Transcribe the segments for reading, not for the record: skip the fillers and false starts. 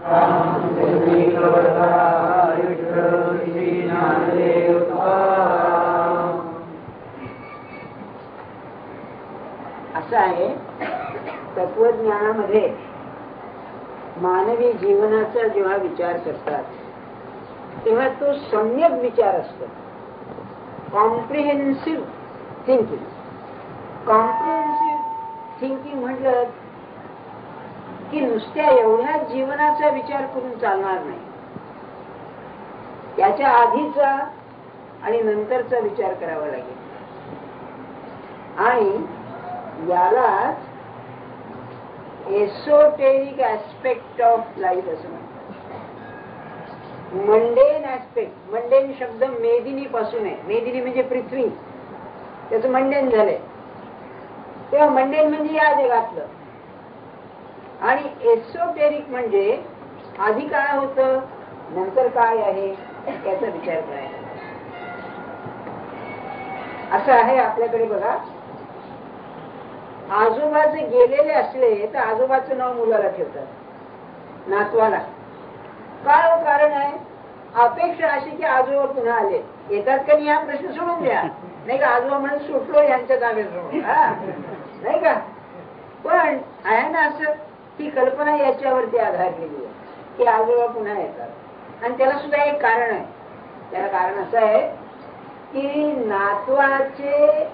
असं आहे तत्वज्ञानामध्ये मानवी जीवनाचा जेव्हा विचार करतात तेव्हा तो सम्यक विचार असतो. Comprehensive thinking. कॉम्प्रिहेन्सिव्ह थिंकिंग म्हटलं की नुसत्या एवढ्या जीवनाचा विचार करून चालणार नाही, त्याच्या आधीचा आणि नंतरचा विचार करावा लागेल. आणि यालाच एसोटेरिक ऍस्पेक्ट ऑफ लाईफ असं म्हणतात. Mundane aspect. मंडेन शब्द मेदिनी पासून आहे. मेदिनी म्हणजे पृथ्वी, त्याचं मंडेन झालंय. तेव्हा मंडेन म्हणजे या जगातलं. आणि एसोटेरिक म्हणजे आधी काय होतं, नंतर काय आहे याचा विचार करायचा. असं आहे आपल्याकडे बघा. आजोबाचे गेलेले असले तर आजोबाचं नाव मुलाला ठेवतात, नातवाला. काय कारण आहे? अपेक्षा अशी की आजोबा पुन्हा आले. येतात का नाही हा प्रश्न सोडून द्या, नाही का? आजोबा म्हणून सुटलो यांच्या ताब्यात, नाही का? पण आहे ना असं, ही कल्पना याच्यावरती आधारलेली आहे की आजोबा पुन्हा येतात. आणि त्याला सुद्धा एक कारण आहे. त्याला कारण असं आहे की नातवाचे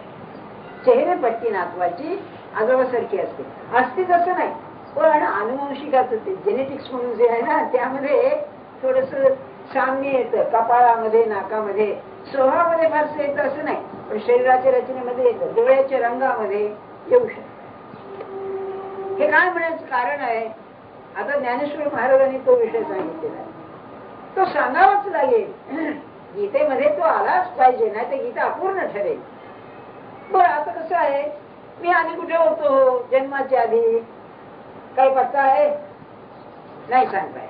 चेहरेपट्टी नातवाची आजोबासारखी असते. असते तसं नाही, पण अनुवंशिकाचं ते जेनेटिक्स म्हणून जे आहे ना, त्यामध्ये थोडस साम्य येतं. कपाळामध्ये, नाकामध्ये, स्वभावामध्ये फारसं येतं असं नाही, पण शरीराच्या रचनेमध्ये येतं, डोळ्याच्या रंगामध्ये येऊ शकतं. हे काय म्हणायचं कारण आहे? आता ज्ञानेश्वर महाराजांनी तो विषय सांगितलेला आहे, तो सांगावाच लागेल. गीतेमध्ये तो आलाच पाहिजे, नाही तर गीता अपूर्ण ठरेल. बरं, आता कसं आहे, मी आधी कुठे होतो जन्माच्या आधी? काही पत्ता आहे? नाही सांगता येत.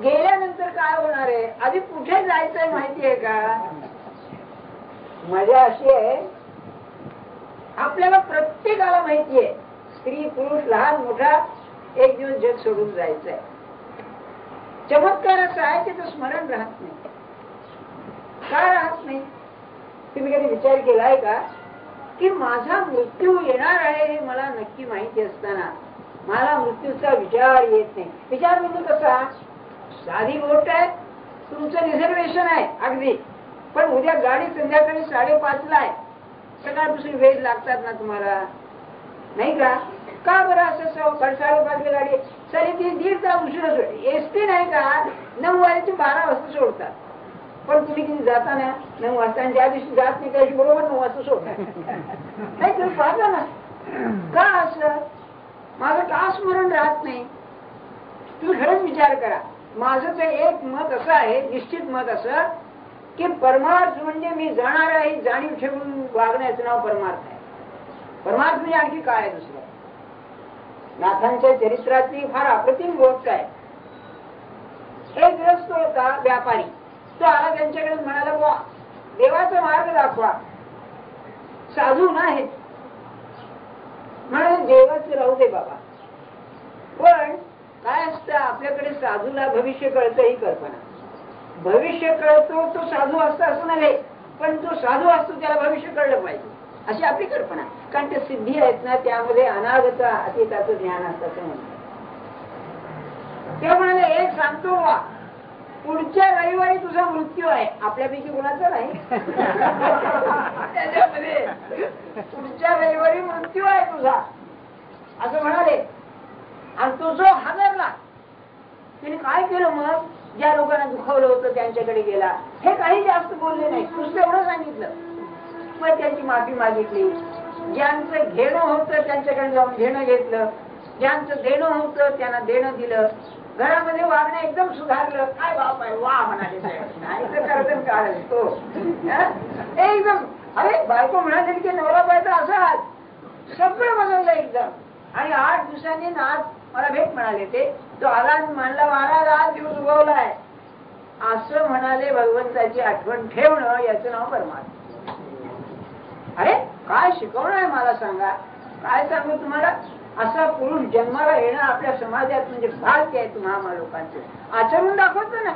गेल्यानंतर काय होणार आहे? आधी कुठे जायचंय माहिती आहे का? मजा अशी आहे, आपल्याला प्रत्येकाला माहिती आहे स्त्री पुरुष लहान मोठा एक दिवस जग सोडून जायचंय. चमत्कार असा आहे की तो स्मरण राहत नाही. का राहत नाही? तुम्ही कधी विचार केलाय का की माझा मृत्यू येणार आहे हे मला नक्की माहिती असताना मला मृत्यूचा विचार येत नाही? विचार म्हणजे कसा? साधी गोष्ट आहे, तुमचं रिझर्वेशन आहे अगदी, पण उद्या गाडी संध्याकाळी 5:30ला आहे. सकाळपासून वेळ लागतात ना तुम्हाला, नाही का? का बरं असं? 5:30 गाडी तरी ती 1.5 तास उशिरा सोडते. एसटी नाही का 9 वाजता 12 वाजता सोडतात, पण तुम्ही किती जाता ना 9 वाजता, आणि ज्या दिवशी जात नाही त्या दिवशी बरोबर 9 वाजता सोडतात. नाही तुम्ही पाहता ना, का असं? माझं का स्मरण राहत नाही? तुम्ही खरंच विचार करा. माझं तर एक मत असं आहे, निश्चित मत असं, की परमार्थ म्हणजे मी जाणार आहे जाणीव ठेवून वागण्याचं नाव परमार्थ आहे. परमार्थ म्हणजे आणखी काय आहे दुसरं? नाथांच्या चरित्रातली फार अप्रतिम गोष्ट आहे. एक ग्रस्त होता व्यापारी, तो आला त्यांच्याकडे म्हणाला, बुवा देवाचा मार्ग दाखवा. साधू नाही म्हणून देवाचं राहू दे बाबा. पण काय असतं, आपल्याकडे साधूला भविष्य कळतं ही कल्पना. भविष्य कळतो तो साधू असतो असं नाही, पण जो साधू असतो त्याला भविष्य कळलं पाहिजे अशी आपली कल्पना. कारण ते सिद्धी आहेत ना, त्यामध्ये अनागत अतीताचं ज्ञान असतं म्हणतात. ते म्हणाले, एक सांगतो बा, पुढच्या रविवारी तुझा मृत्यू आहे. आपल्यापैकी कोणाचा नाही. त्याच्यामध्ये पुढच्या रविवारी मृत्यू आहे तुझा असं म्हणाले. आणि तो जो हादरला, त्याने काय केलं मग? ज्या लोकांना दुखावलं होतं त्यांच्याकडे गेला. हे काही जास्त बोलले नाही, नुसतं एवढं सांगितलं. मग त्यांची माफी मागितली. ज्यांचं घेणं होतं त्यांच्याकडे जाऊन घेणं घेतलं, ज्यांचं देणं होतं त्यांना देणं दिलं. घरामध्ये वागणं एकदम सुधारलं. काय बाप आहे, वा म्हणाले. नाही तर कर्तन काढ तो एकदम. अरे बायको म्हणाले की नवरा बायचा असा सगळं बदललं एकदम. आणि 8 दिवसांनी नाथ मला भेट म्हणाले. ते तो आला म्हणला, महाराज आज दिवस उगवलाय असं म्हणाले. भगवंताची आठवण ठेवणं याचं नाव परमार्थ. अरे काय शिकवणं आहे मला सांगा? काय सांगू तुम्हाला? असा पुरुष जन्माला येणं आपल्या समाजात म्हणजे भाग्य आहे तुम्हा लोकांचं. आचरून दाखवतो ना.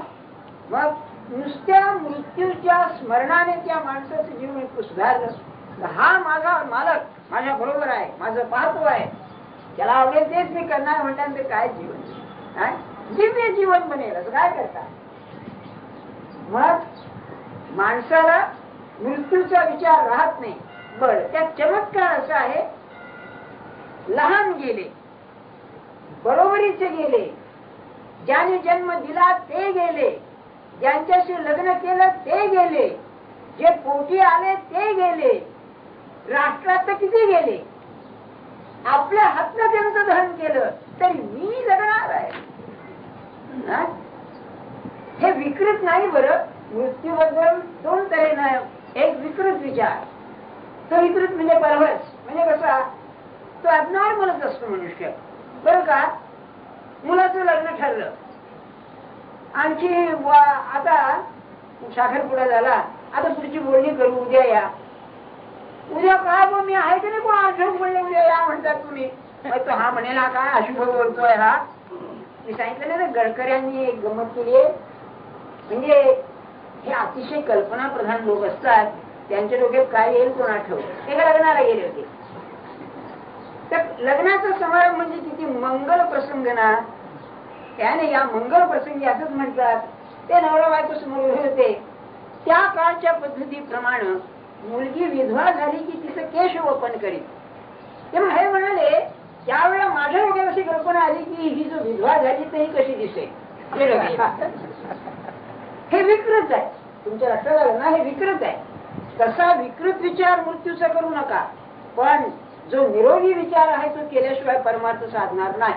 मग नुसत्या मृत्यूच्या स्मरणाने त्या माणसाचं जीवन इतकं सुधारलं. हा माझा मालक माझ्या बरोबर आहे, माझं पाहतो आहे, त्याला आवडेल तेच मी करणार म्हणल्यानंतर काय जीवन, काय दिव्य जीवन बनेल. असं काय करता. मग माणसाला मृत्यूचा विचार राहत नाही. बरं, त्यात चमत्कार असा आहे, लहान गेले, बरोबरीचे गेले, ज्याने जन्म दिला ते गेले, ज्यांच्याशी लग्न केलं ते गेले, जे पोटी आले ते गेले, राष्ट्रात किती गेले, आपल्या हातनं त्यांचं धन केलं तरी मी जगणार आहे. हे विकृत नाही. बरं, मृत्यूबद्दल दोन तऱ्हेनं. एक विकृत विचार, तो विकृत म्हणजे परवश, म्हणजे कसा तो ॲबनॉर्मलच असतो मनुष्य. बरं का, मुलाचं लग्न ठरलं, आणखी आता साखरपुडा झाला, आता पुढची बोलणी करू, उद्या या. उद्या काय मग मी आहे की नाही, कोण अशुभ म्हणले उद्या या म्हणतात तुम्ही. तो हा म्हणेल हा काय अशुभ बोलतोय हा. मी सांगितलं नाही ना, गडकऱ्यांनी एक गंमत केली आहे. म्हणजे हे अतिशय कल्पना प्रधान लोक असतात, त्यांच्या डोक्यात काय येईल कोण आठव. एका लग्नाला गेले होते, तर लग्नाचा समारंभ म्हणजे किती मंगल प्रसंग ना. त्याने या मंगल प्रसंगी असंच म्हणतात, ते नवरा बायको समोर उभे होते. त्या काळच्या पद्धतीप्रमाणे मुलगी विधवा झाली की तिचं केश वपन करीत. तेव्हा हे म्हणाले, त्यावेळेला माझ्या डोक्यात अशी कल्पना आली की ही जो विधवा झाली तर ही कशी दिसेल. हे विकृत आहे. तुमच्या लक्षात आलं ना, हे विकृत आहे. तसा विकृत विचार मृत्यूचा करू नका, पण जो निरोगी विचार आहे तो केल्याशिवाय परमार्थ साधणार नाही.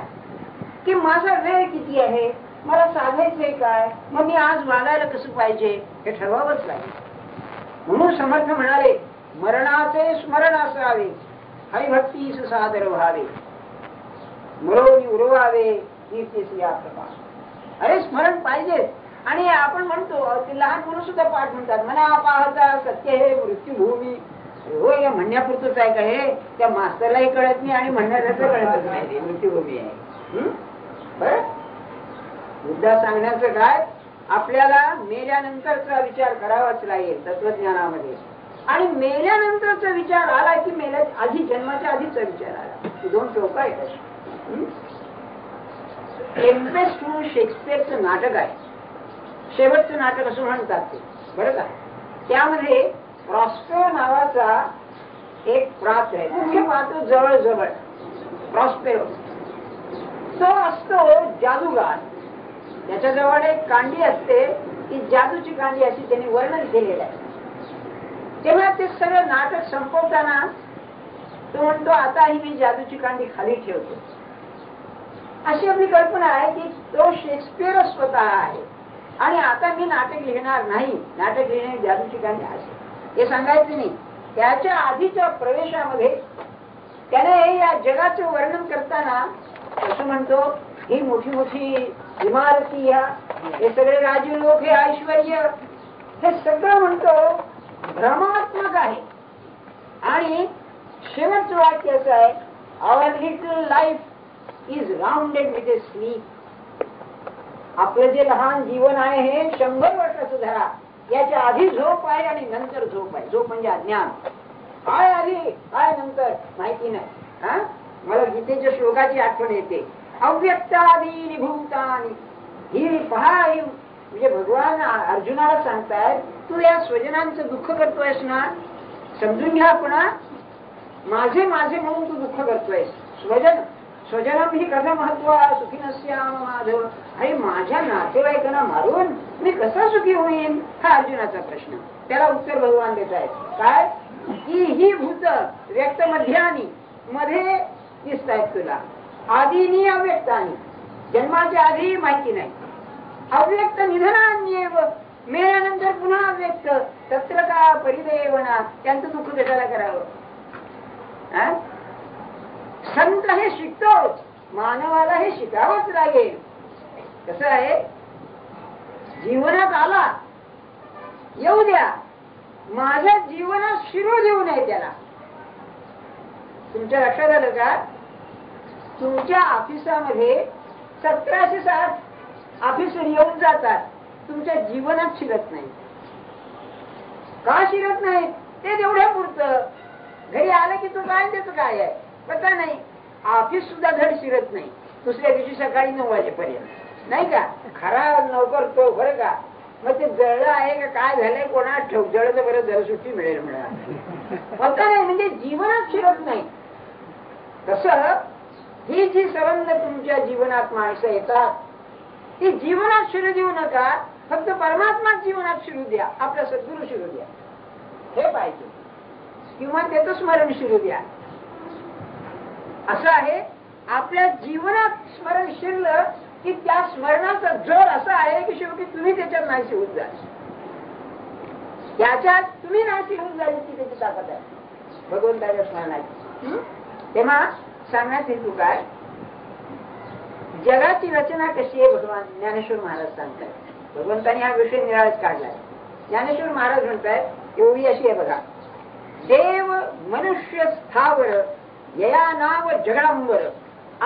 की माझा वेळ किती आहे, मला साधायचंय काय, मग मी आज वागायला कसं पाहिजे हे ठरवावंच लागेल. म्हणून समर्थ म्हणाले, मरणाचे स्मरण असावे, हरिभक्तीस सादर व्हावे, मरोनी उरवावे कीर्तीस या प्रकाश. अरे स्मरण पाहिजे. आणि आपण म्हणतो, ते लहान मुलं सुद्धा पाठ म्हणतात, मना पाहता सत्य हे मृत्यूभूमी. हो, या म्हणण्यापुरतच आहे का हे, त्या मास्तरलाही कळत नाही आणि म्हणण्याचं कळतच नाही, मृत्यूभूमी आहे. बरं, मुद्दा सांगण्याचं काय, आपल्याला मेल्यानंतरचा विचार करावाच लागेल तत्वज्ञानामध्ये. आणि मेल्यानंतरचा विचार आला की मेल्या आधी, जन्माच्या आधीचा विचार आला. दोन टोक आहेत. टेम्पेस्ट म्हणून शेक्सपियरचं नाटक आहे, शेवटचं नाटक असं म्हणतात ते, बरं का. त्यामध्ये प्रॉस्पेरो नावाचा एक पात्र आहे, मुख्य पात्र जवळ प्रॉस्पेरो. तो असतो जादूगार, त्याच्याजवळ एक कांडी असते, ती जादूची कांडी अशी त्यांनी वर्णन केलेलं आहे. तेव्हा ते सगळं नाटक संपवताना तो म्हणतो, आता ही मी जादूची कांडी खाली ठेवतो. अशी आपली कल्पना आहे की तो शेक्सपियर स्वतः आहे आणि आता मी नाटक लिहिणार नाही, नाटक लिहिण्याची जादूची कांडी असे हे सांगायचं नाही. त्याच्या आधीच्या प्रवेशामध्ये त्याने या जगाचं वर्णन करताना असं म्हणतो, ही मोठी मोठी इमारती, ह्या हे सगळे राजीव लोक, हे ऐश्वर, हे सगळं म्हणतो भ्रमात्मक आहे. आणि शेवटचं वाक्य असं आहे, our little life is rounded with a sleep. आपलं जे लहान जीवन आहे हे 100 वर्षाचं धरा, याच्या आधी झोप आहे आणि नंतर झोप आहे. झोप म्हणजे अज्ञान. काय आधी काय नंतर माहिती नाही. हा, मला गीतेच्या श्लोकाची आठवण येते, अव्यक्तादीनि भूतानि. ही पहा, ही म्हणजे भगवान अर्जुनाला सांगतायत, तू या स्वजनांचं दुःख करतोयस ना, समजून घ्या. पण माझे माझे म्हणून तू दुःख करतोयस. स्वजनम ही कथं महत्व सुखीनस्याम माधव. आणि माझ्या नातेवाईकांना मारून मी कसा सुखी होईन, हा अर्जुनाचा प्रश्न. त्याला उत्तर भगवान देत आहेत काय, की ही भूत व्यक्त मध्यानी मध्ये दिसत आहेत तुला, आधीनी अव्यक्तानी, जन्माच्या आधी माहिती नाही, अव्यक्त निधनान्येव, मेल्यानंतर पुन्हा अव्यक्त, तत्र का परिदेवना, त्यांचं दुःख कशाला करावं. संत हे शिकतोच, मानवाला हे शिकावंच लागेल. कसं आहे, जीवनात आला येऊ द्या, माझ्या जीवनात शिरू देऊ नये त्याला. तुमच्या लक्षात आलं का, तुमच्या ऑफिसामध्ये 1760 ऑफिसर येऊन जातात, तुमच्या जीवनात शिरत नाही. का शिरत नाही? ते तेवढ्या पुरतं. घरी आलं की तू काय त्याचं काय आहे पता नाही. ऑफिस सुद्धा धड शिरत नाही दुसऱ्या दिवशी सकाळी 9 वाजेपर्यंत, नाही का? खरा नोकर तो, बरं का? मग ते जळलं आहे का काय झालंय कोणाला ठेव, जळलं बरं जरा सुट्टी मिळेल म्हणा पता नाही. म्हणजे जीवनात शिरत नाही. तसं ही जी संबंध तुमच्या जीवनात माणसं येतात ती जीवनात शिरू देऊ नका. फक्त परमात्मा जीवनात शिरू द्या, आपला सद्गुरू शिरू द्या, हे पाहिजे. किंवा त्याचं स्मरण शिरू द्या. असं आहे, आपल्या जीवनात स्मरण शिरलं की त्या स्मरणाचा जोर असा आहे की शेवटी तुम्ही त्याच्यात नाही शिवून जा. त्याच्यात तुम्ही नाही शिवून जाईल ती त्याची ताकद आहे भगवंताच्या स्मरणाची. तेव्हा सांगण्यात हेतू काय? जगाची रचना कशी आहे भगवान ज्ञानेश्वर महाराज सांगतात. भगवंतांनी हा विषय निराळच काढलाय. ज्ञानेश्वर महाराज म्हणतात एवढी अशी आहे बघा. देव मनुष्य स्थावर यया नाव जगडंबर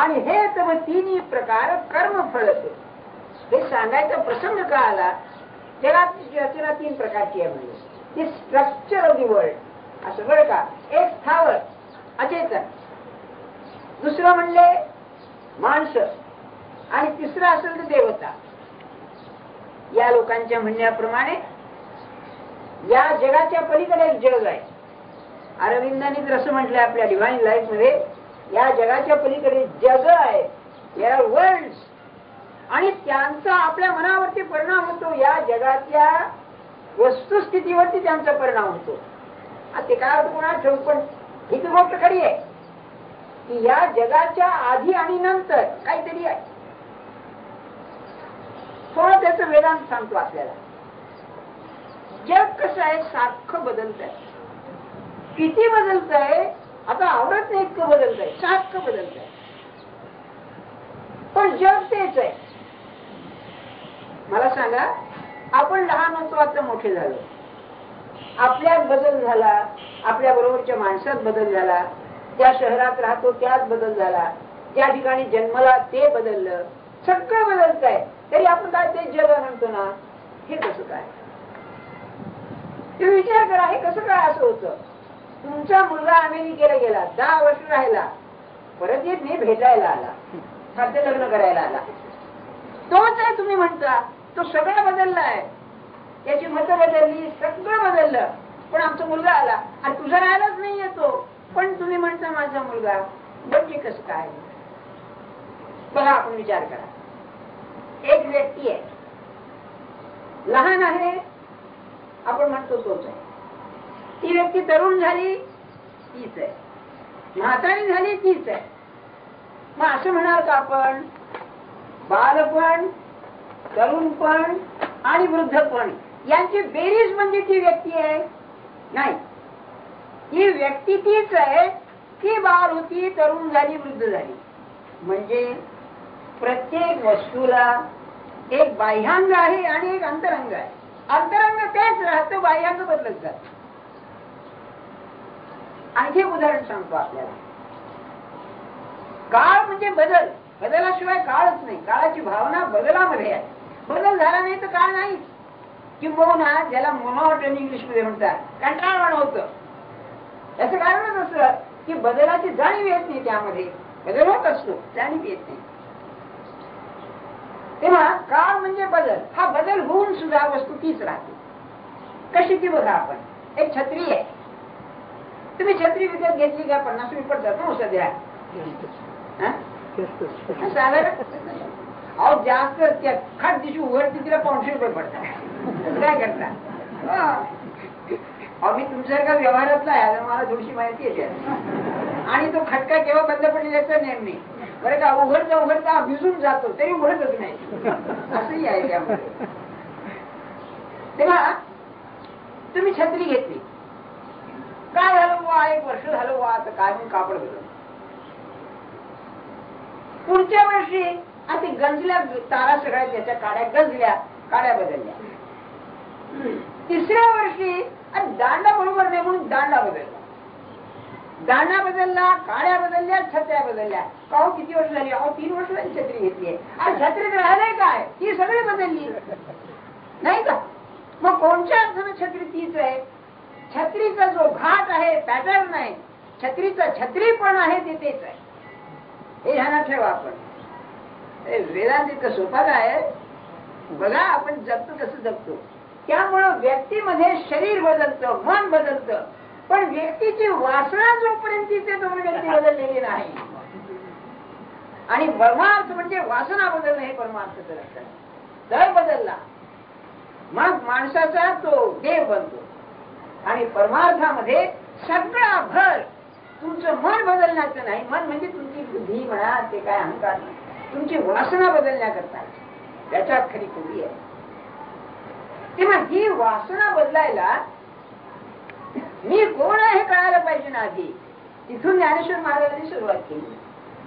आणि हे तम तिन्ही प्रकार कर्म फळत. हे सांगायचा प्रसंग का आला? जगाची रचना 3 प्रकारची आहे म्हणजे ती स्ट्रक्चर ऑफ दी वर्ल्ड असं, बरं का? एक स्थावर अचेतन, दुसरं म्हणले माणसं, आणि तिसरं असेल तर देवता. या लोकांच्या म्हणण्याप्रमाणे या जगाच्या पलीकडे एक जग आहे. अरविंदांनी तर असं म्हटलंय आपल्या डिव्हाइन लाईफ मध्ये, या जगाच्या पलीकडे जग आहे, या वर्ल्ड, आणि त्यांचा आपल्या मनावरती परिणाम होतो. या जगातल्या वस्तुस्थितीवरती त्यांचा परिणाम होतो. ते काय होतं कोणाला ठेवू, पण ही तर गोष्ट खरी आहे की या जगाच्या आधी आणि नंतर काहीतरी आहे. थोडं त्याचं वेदांत सांगतो आपल्याला. जग कसं आहे, सारखं बदलत आहे. किती बदलत आहे आता आवडत नाही, इतकं बदलत आहे, सारखं बदलत आहे. पण जग तेच आहे. मला सांगा, आपण लहान होतो, आता मोठे झालो, आपल्यात बदल झाला, आपल्या बरोबरच्या माणसात बदल झाला, त्या शहरात राहतो त्यात बदल झाला, ज्या ठिकाणी जन्मला ते बदललं, सगळं बदलत आहे. तरी आपण काय ते जग म्हणतो ना, हे कसं काय? तुम्ही विचार करा, हे कसं काय असं होतं? तुमचा मुलगा अमेरिकेला गेला, 10 वर्ष राहिला, परत येत नाही, भेटायला आला, सारखे लग्न करायला आला, तोच आहे तुम्ही म्हणता. तो सगळं बदलला आहे, त्याची मतं बदलली, सगळं बदललं, पण आमचा मुलगा आला आणि तुझा राहिलाच नाही येतो, पण तुम्ही म्हणता माझा मुलगा. म्हणजे कसं काय? बघा, आपण विचार करा. एक व्यक्ती आहे, लहान आहे, आपण म्हणतो तोच आहे. ती व्यक्ती तरुण झाली, तीच आहे. म्हातारी झाली, तीच आहे. मग असं म्हणाल का आपण बालपण, तरुणपण आणि वृद्धपण यांची बेरीज म्हणजे ती व्यक्ती आहे? नाही. ही व्यक्ती तीच आहे की बाळ होती, तरुण झाली, वृद्ध झाली. म्हणजे प्रत्येक वस्तूला एक बाह्यांग आहे आणि एक अंतरंग आहे. अंतरंग तेच राहतं, बाह्यांग बदलत जात. आणखी एक उदाहरण सांगतो आपल्याला. काळ म्हणजे बदल, बदलाशिवाय काळच नाही. काळाची भावना बदलामध्ये आहे. बदल झाला नाही तर काळ नाही. किंबहुना ज्याला मोनोटोनी इंग्लिश मध्ये म्हणतात, कंटाळवाणं होतं. याचं कारणच असं की बदलाची जाणीव येत नाही. त्यामध्ये बदल होत असतो, जाणीव येत नाही. तेव्हा काळ म्हणजे बदल. हा बदल होऊन सुद्धा वस्तू तीच राहते. कशी ती बघा. आपण एक छत्री आहे, तुम्ही छत्री विकत घेतली का? 50 रुपये पडतात ना सध्या. अहो जास्त खट दिवशी उघडते तिला 500 रुपये पडतात. काय करता? अहो मी तुमच्यासारखा व्यवहारातला आहे, मला थोडीशी माहिती येते. आणि तो खटका केव्हा बंद पडेल याचा नेम नाही, बरं का? उघडता उघडता भिजून जातो तरी उघडतच नाही, असंही आहे त्यामध्ये. तेव्हा तुम्ही छत्री घेतली, काय झालं बुवा? 1 वर्ष झालं बुवा, आता काय म्हणून कापड बदल. पुढच्या वर्षी आता गंजल्या तारा, सगळ्या त्याच्या काड्या गंजल्या, काड्या बदलल्या. तिसऱ्या वर्षी दांडा बरोबर नाही म्हणून दांडा बदलला. दांडा बदलला, काळ्या बदलल्या, छत्र्या बदलल्या. अहो किती वर्ष झाली? अहो 3 वर्ष झाली छत्री घेतली. आणि छत्रीत राहिलंय काय? ती सगळी बदलली नाही का? मग कोणत्या अर्थानं छत्री तीच आहे? छत्रीचा जो घाट आहे, पॅटर्न आहे, छत्रीचा छत्रीपण आहे ते तेच आहे. हे ध्यानात ठेवा. आपण वेदांत इतकं सोपं आहे बघा. आपण जगतो कसं जगतो. त्यामुळं व्यक्तीमध्ये शरीर बदलतं, मन बदलतं, पण व्यक्तीची वासना जोपर्यंत ते दोन व्यक्ती बदललेली नाही. आणि परमार्थ म्हणजे वासना बदलणं हे परमार्थच लक्षण. जर बदलला मग माणसाचा तो देव बनतो. आणि परमार्थामध्ये सगळा भर तुमचं मन बदलण्याचं नाही. मन म्हणजे तुमची बुद्धी म्हणा, ते काय अहंकार नाही, तुमची वासना बदलण्याकरता त्याच्यात खरी खुबी आहे. तेव्हा ही वासना बदलायला मी कोण आहे हे कळायला पाहिजे ना आधी. तिथून ज्ञानेश्वर महाराजांनी सुरुवात केली.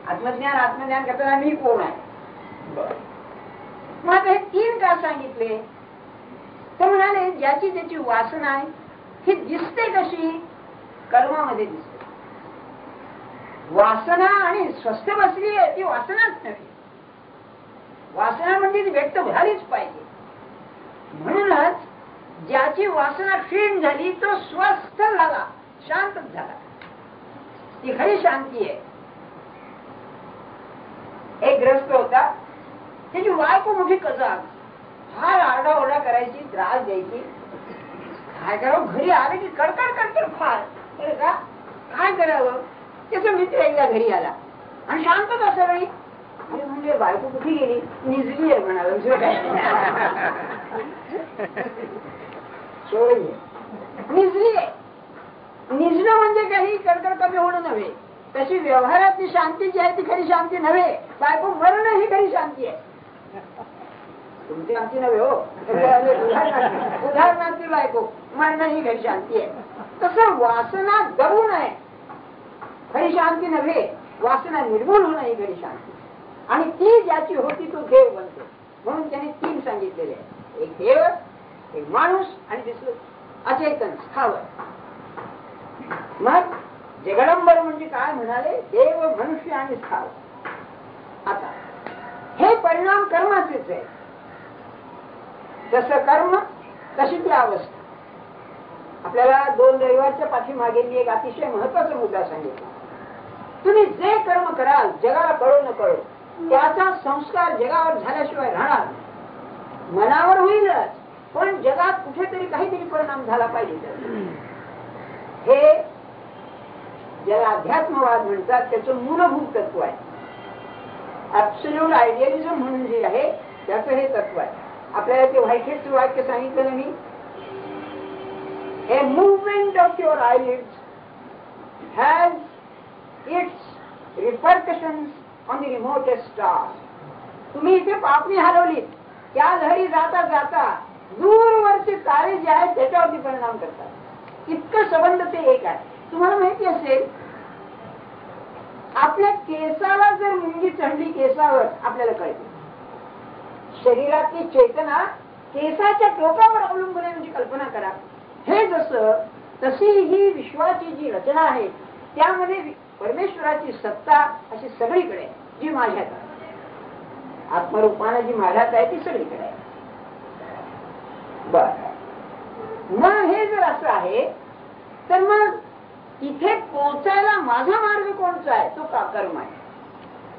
आत्मज्ञान करताना मी कोण आहे. मग हे 3 का सांगितले? तर म्हणाले ज्याची त्याची वासना आहे ही दिसते कशी? कर्मामध्ये दिसते. वासना आणि स्वस्थ बसली आहे ती वासनाच नव्हे. वासना म्हणजे ती व्यक्त झालीच पाहिजे. म्हणूनच ज्याची वासना क्षीण झाली तो स्वस्थ झाला, शांतच झाला. ती खरी शांती आहे. एक ग्रस्त होता, त्याची बायको मोठी कजाग, फार आरडाओरडा करायची, त्रास द्यायची. काय करावं? घरी आले की कडकड कडकड फार. का काय करावं? त्याचा मित्र एकदा घरी आला आणि शांतच असा वेळी म्हणजे बायको कुठे गेली? निजली आहे म्हणाल. निजली आहे. निजणं म्हणजे काही कडकड कमी होणं नव्हे. तशी व्यवहारातली शांती जी आहे ती खरी शांती नव्हे. बायको मरणं ही खरी शांती आहे. तुमची शांती नव्हे हो. उदाहरणार्थी बायको मरणं ही खरी शांती आहे. तसं वासना दबू नये खरी शांती नव्हे. वासना निर्मूल होणं ही खरी शांती. आणि ती ज्याची होती तो देव बनतो. म्हणून त्याने 3 सांगितलेले आहे. एक देव, एक माणूस आणि दुसरं अचेतन स्थावर. मग जगडंबर म्हणजे काय म्हणाले? देव, मनुष्य आणि स्थावर. आता हे परिणाम कर्माचेच आहे. जसं कर्म तशी ती अवस्था. आपल्याला 2 रविवारच्या पाठीमागे मी एक अतिशय महत्वाचा मुद्दा सांगितला. तुम्ही जे कर्म कराल जगाला कळो न कळो त्याचा संस्कार जगावर झाल्याशिवाय राहणार. मनावर होईलच पण जगात कुठेतरी काहीतरी परिणाम झाला पाहिजे. हे ज्याला अध्यात्मवाद म्हणतात त्याचं मूलभूत तत्व आहे. ऍब्सोल्यूट आयडियलिझम म्हणून जे आहे त्याचं हे तत्व आहे. आपल्याला ते व्हाईटहेडचं वाक्य सांगितलं ना मी. A movement of your eyelids has its repercussions on the remotest star. तुम्ही इथे पापणी हलवलीत त्या लहरी जाता जाता दूरवरचे तारे जे आहेत त्याच्यावरती परिणाम करतात. इतकं संबंध ते एक आहे. तुम्हाला माहिती असेल आपल्या केसाला जर मुंगी चढली केसावर आपल्याला कळते. शरीरातली चेतना केसाच्या टोकावर अवलंबून आहे म्हणजे कल्पना करा. हे जसं तशी ही विश्वाची जी रचना आहे त्यामध्ये परमेश्वराची सत्ता अशी सगळीकडे जी माझ्यात आहे. आत्मरूपाने जी माझ्यात आहे ती सगळीकडे आहे. बर मग हे जर असं आहे तर मग इथे पोचायला माझा मार्ग कोणता आहे? तो कर्म आहे.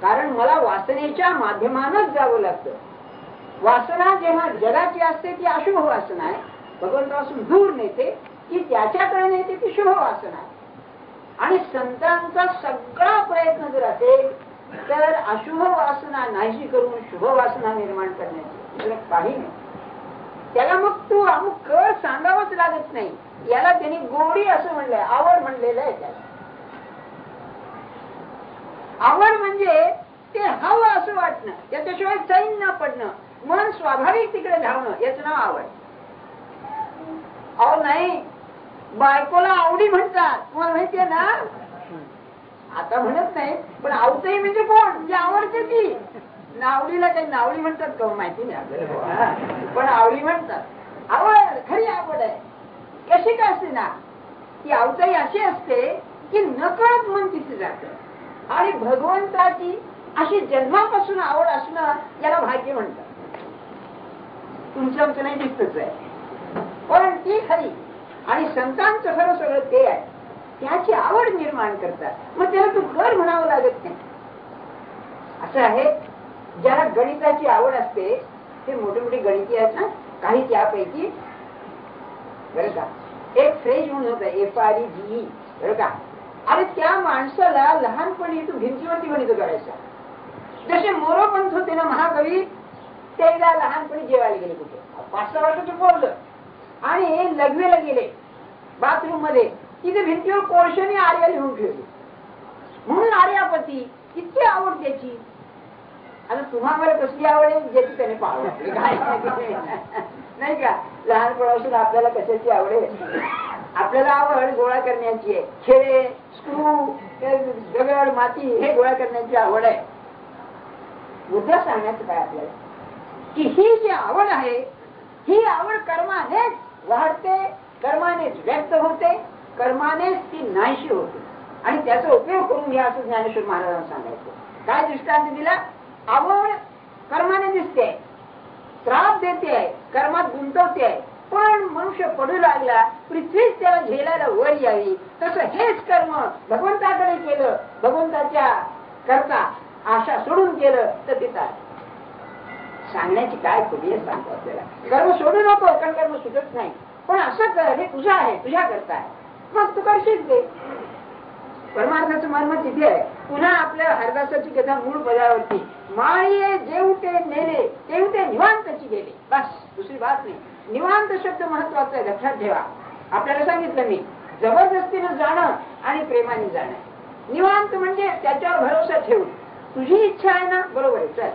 कारण मला वासनेच्या माध्यमानच जावं लागतं. वासना जेव्हा जगाची असते ती अशुभ वासना आहे. भगवंतापासून दूर नेते की त्याच्याकडे नेते ती शुभ वासना आहे. आणि संतांचा सगळा प्रयत्न जर असेल तर अशुभ वासना नाहीशी करून शुभ वासना निर्माण करण्याची दुसरं काही नाही. त्याला मग तू अमुक कळ सांगावंच लागत नाही. याला त्यांनी गोडी असं म्हणलंय, आवड म्हणलेलं आहे त्याला. आवड म्हणजे ते हवं असं वाटणं, त्याच्याशिवाय चैन न पडणं, मन स्वाभाविक तिकडे धावणं, याचं नाव आवड. अहो नाही, बायकोला आवडी म्हणतात, तुम्हाला माहितीये ना. आता म्हणत नाही पण आवडते म्हणजे कोण? म्हणजे आवडते ती. नावडीला काही नावडी म्हणतात का माहिती नाही आपल्याला, पण आवडी म्हणतात. आवड खरी आवड आहे. कशी काय असते ना ती आवताई अशी असते की नकळत मन तिथे जात. आणि भगवंताची अशी जन्मापासून आवड असणं याला भाग्य म्हणतात. तुमचं आमचं नाही दिसतच आहे, पण ती खरी. आणि संतांचं खरं सगळं ते आहे, त्याची आवड निर्माण करतात. मग त्याला तू कर म्हणावं लागत नाही. असं आहे, ज्याला गणिताची आवड असते ते मोठे मोठे गणिती आहेत ना, काही त्यापैकी बरं का, एक फ्रेज म्हणून होतं FREGE बरं का. अरे त्या माणसाला लहानपणी तू भिंतीवरती गणित करायचा. जसे मोरोपंत होते ना महाकवी, त्याला लहानपणी जेवायला गेले कुठे 5-6 वर्षाचं बोललं आणि लग्नाला गेले बाथरूम मध्ये, तिथे भिंतीवर कोळशाने आर्या लिहून ठेवली. म्हणून आर्यापती इतकी आवड त्याची. आता तुम्हाला कसली आवड आहे ज्याची त्याने पावलं काय नाही का. लहानपणापासून आपल्याला कशाची आवड आहे? आपल्याला आवड गोळा करण्याची आहे. खेळे, स्क्रू, दगड, माती हे गोळा करण्याची आवड आहे. मुद्दा सांगण्याचं काय आपल्याला, की ही जी आवड आहे ही आवड कर्मानेच वाढते, कर्मानेच व्यक्त होते, कर्मानेच ती नाहीशी होते. आणि त्याचा उपयोग करून घ्या असं ज्ञानेश्वर महाराजांना सांगायचं. काय दृष्टांत दिला? आवड कर्माने दिसते, त्रास देते आहे, कर्मात गुंतवते आहे. पण मनुष्य पडू लागला, पृथ्वीच त्याला झेलायला वर यावी, तसं हेच कर्म भगवंताकडे केलं, भगवंताच्या करता आशा सोडून केलं तर तिथं सांगण्याची काय खुबी सांगतो आपल्याला. कर्म सोडू नको, कारण कर्म सुटत नाही. पण असं कर, हे तुझं आहे, तुझ्या करता आहे, मग तू करशील ते. परमार्थाचं मर्म तिथे आहे. पुन्हा आपल्या हरदासाची कथा मूळ पदावरती, माळीये जेवते नेले तेवते निवांतची गेले. बस, दुसरी बात नाही. निवांत शब्द महत्वाचा आहे, लक्षात ठेवा. आपल्याला सांगितलं मी, जबरदस्तीनं जाणं आणि प्रेमाने जाणं. निवांत म्हणजे त्याच्यावर भरोसा ठेवून, तुझी इच्छा आहे ना, बरोबर आहे, चल.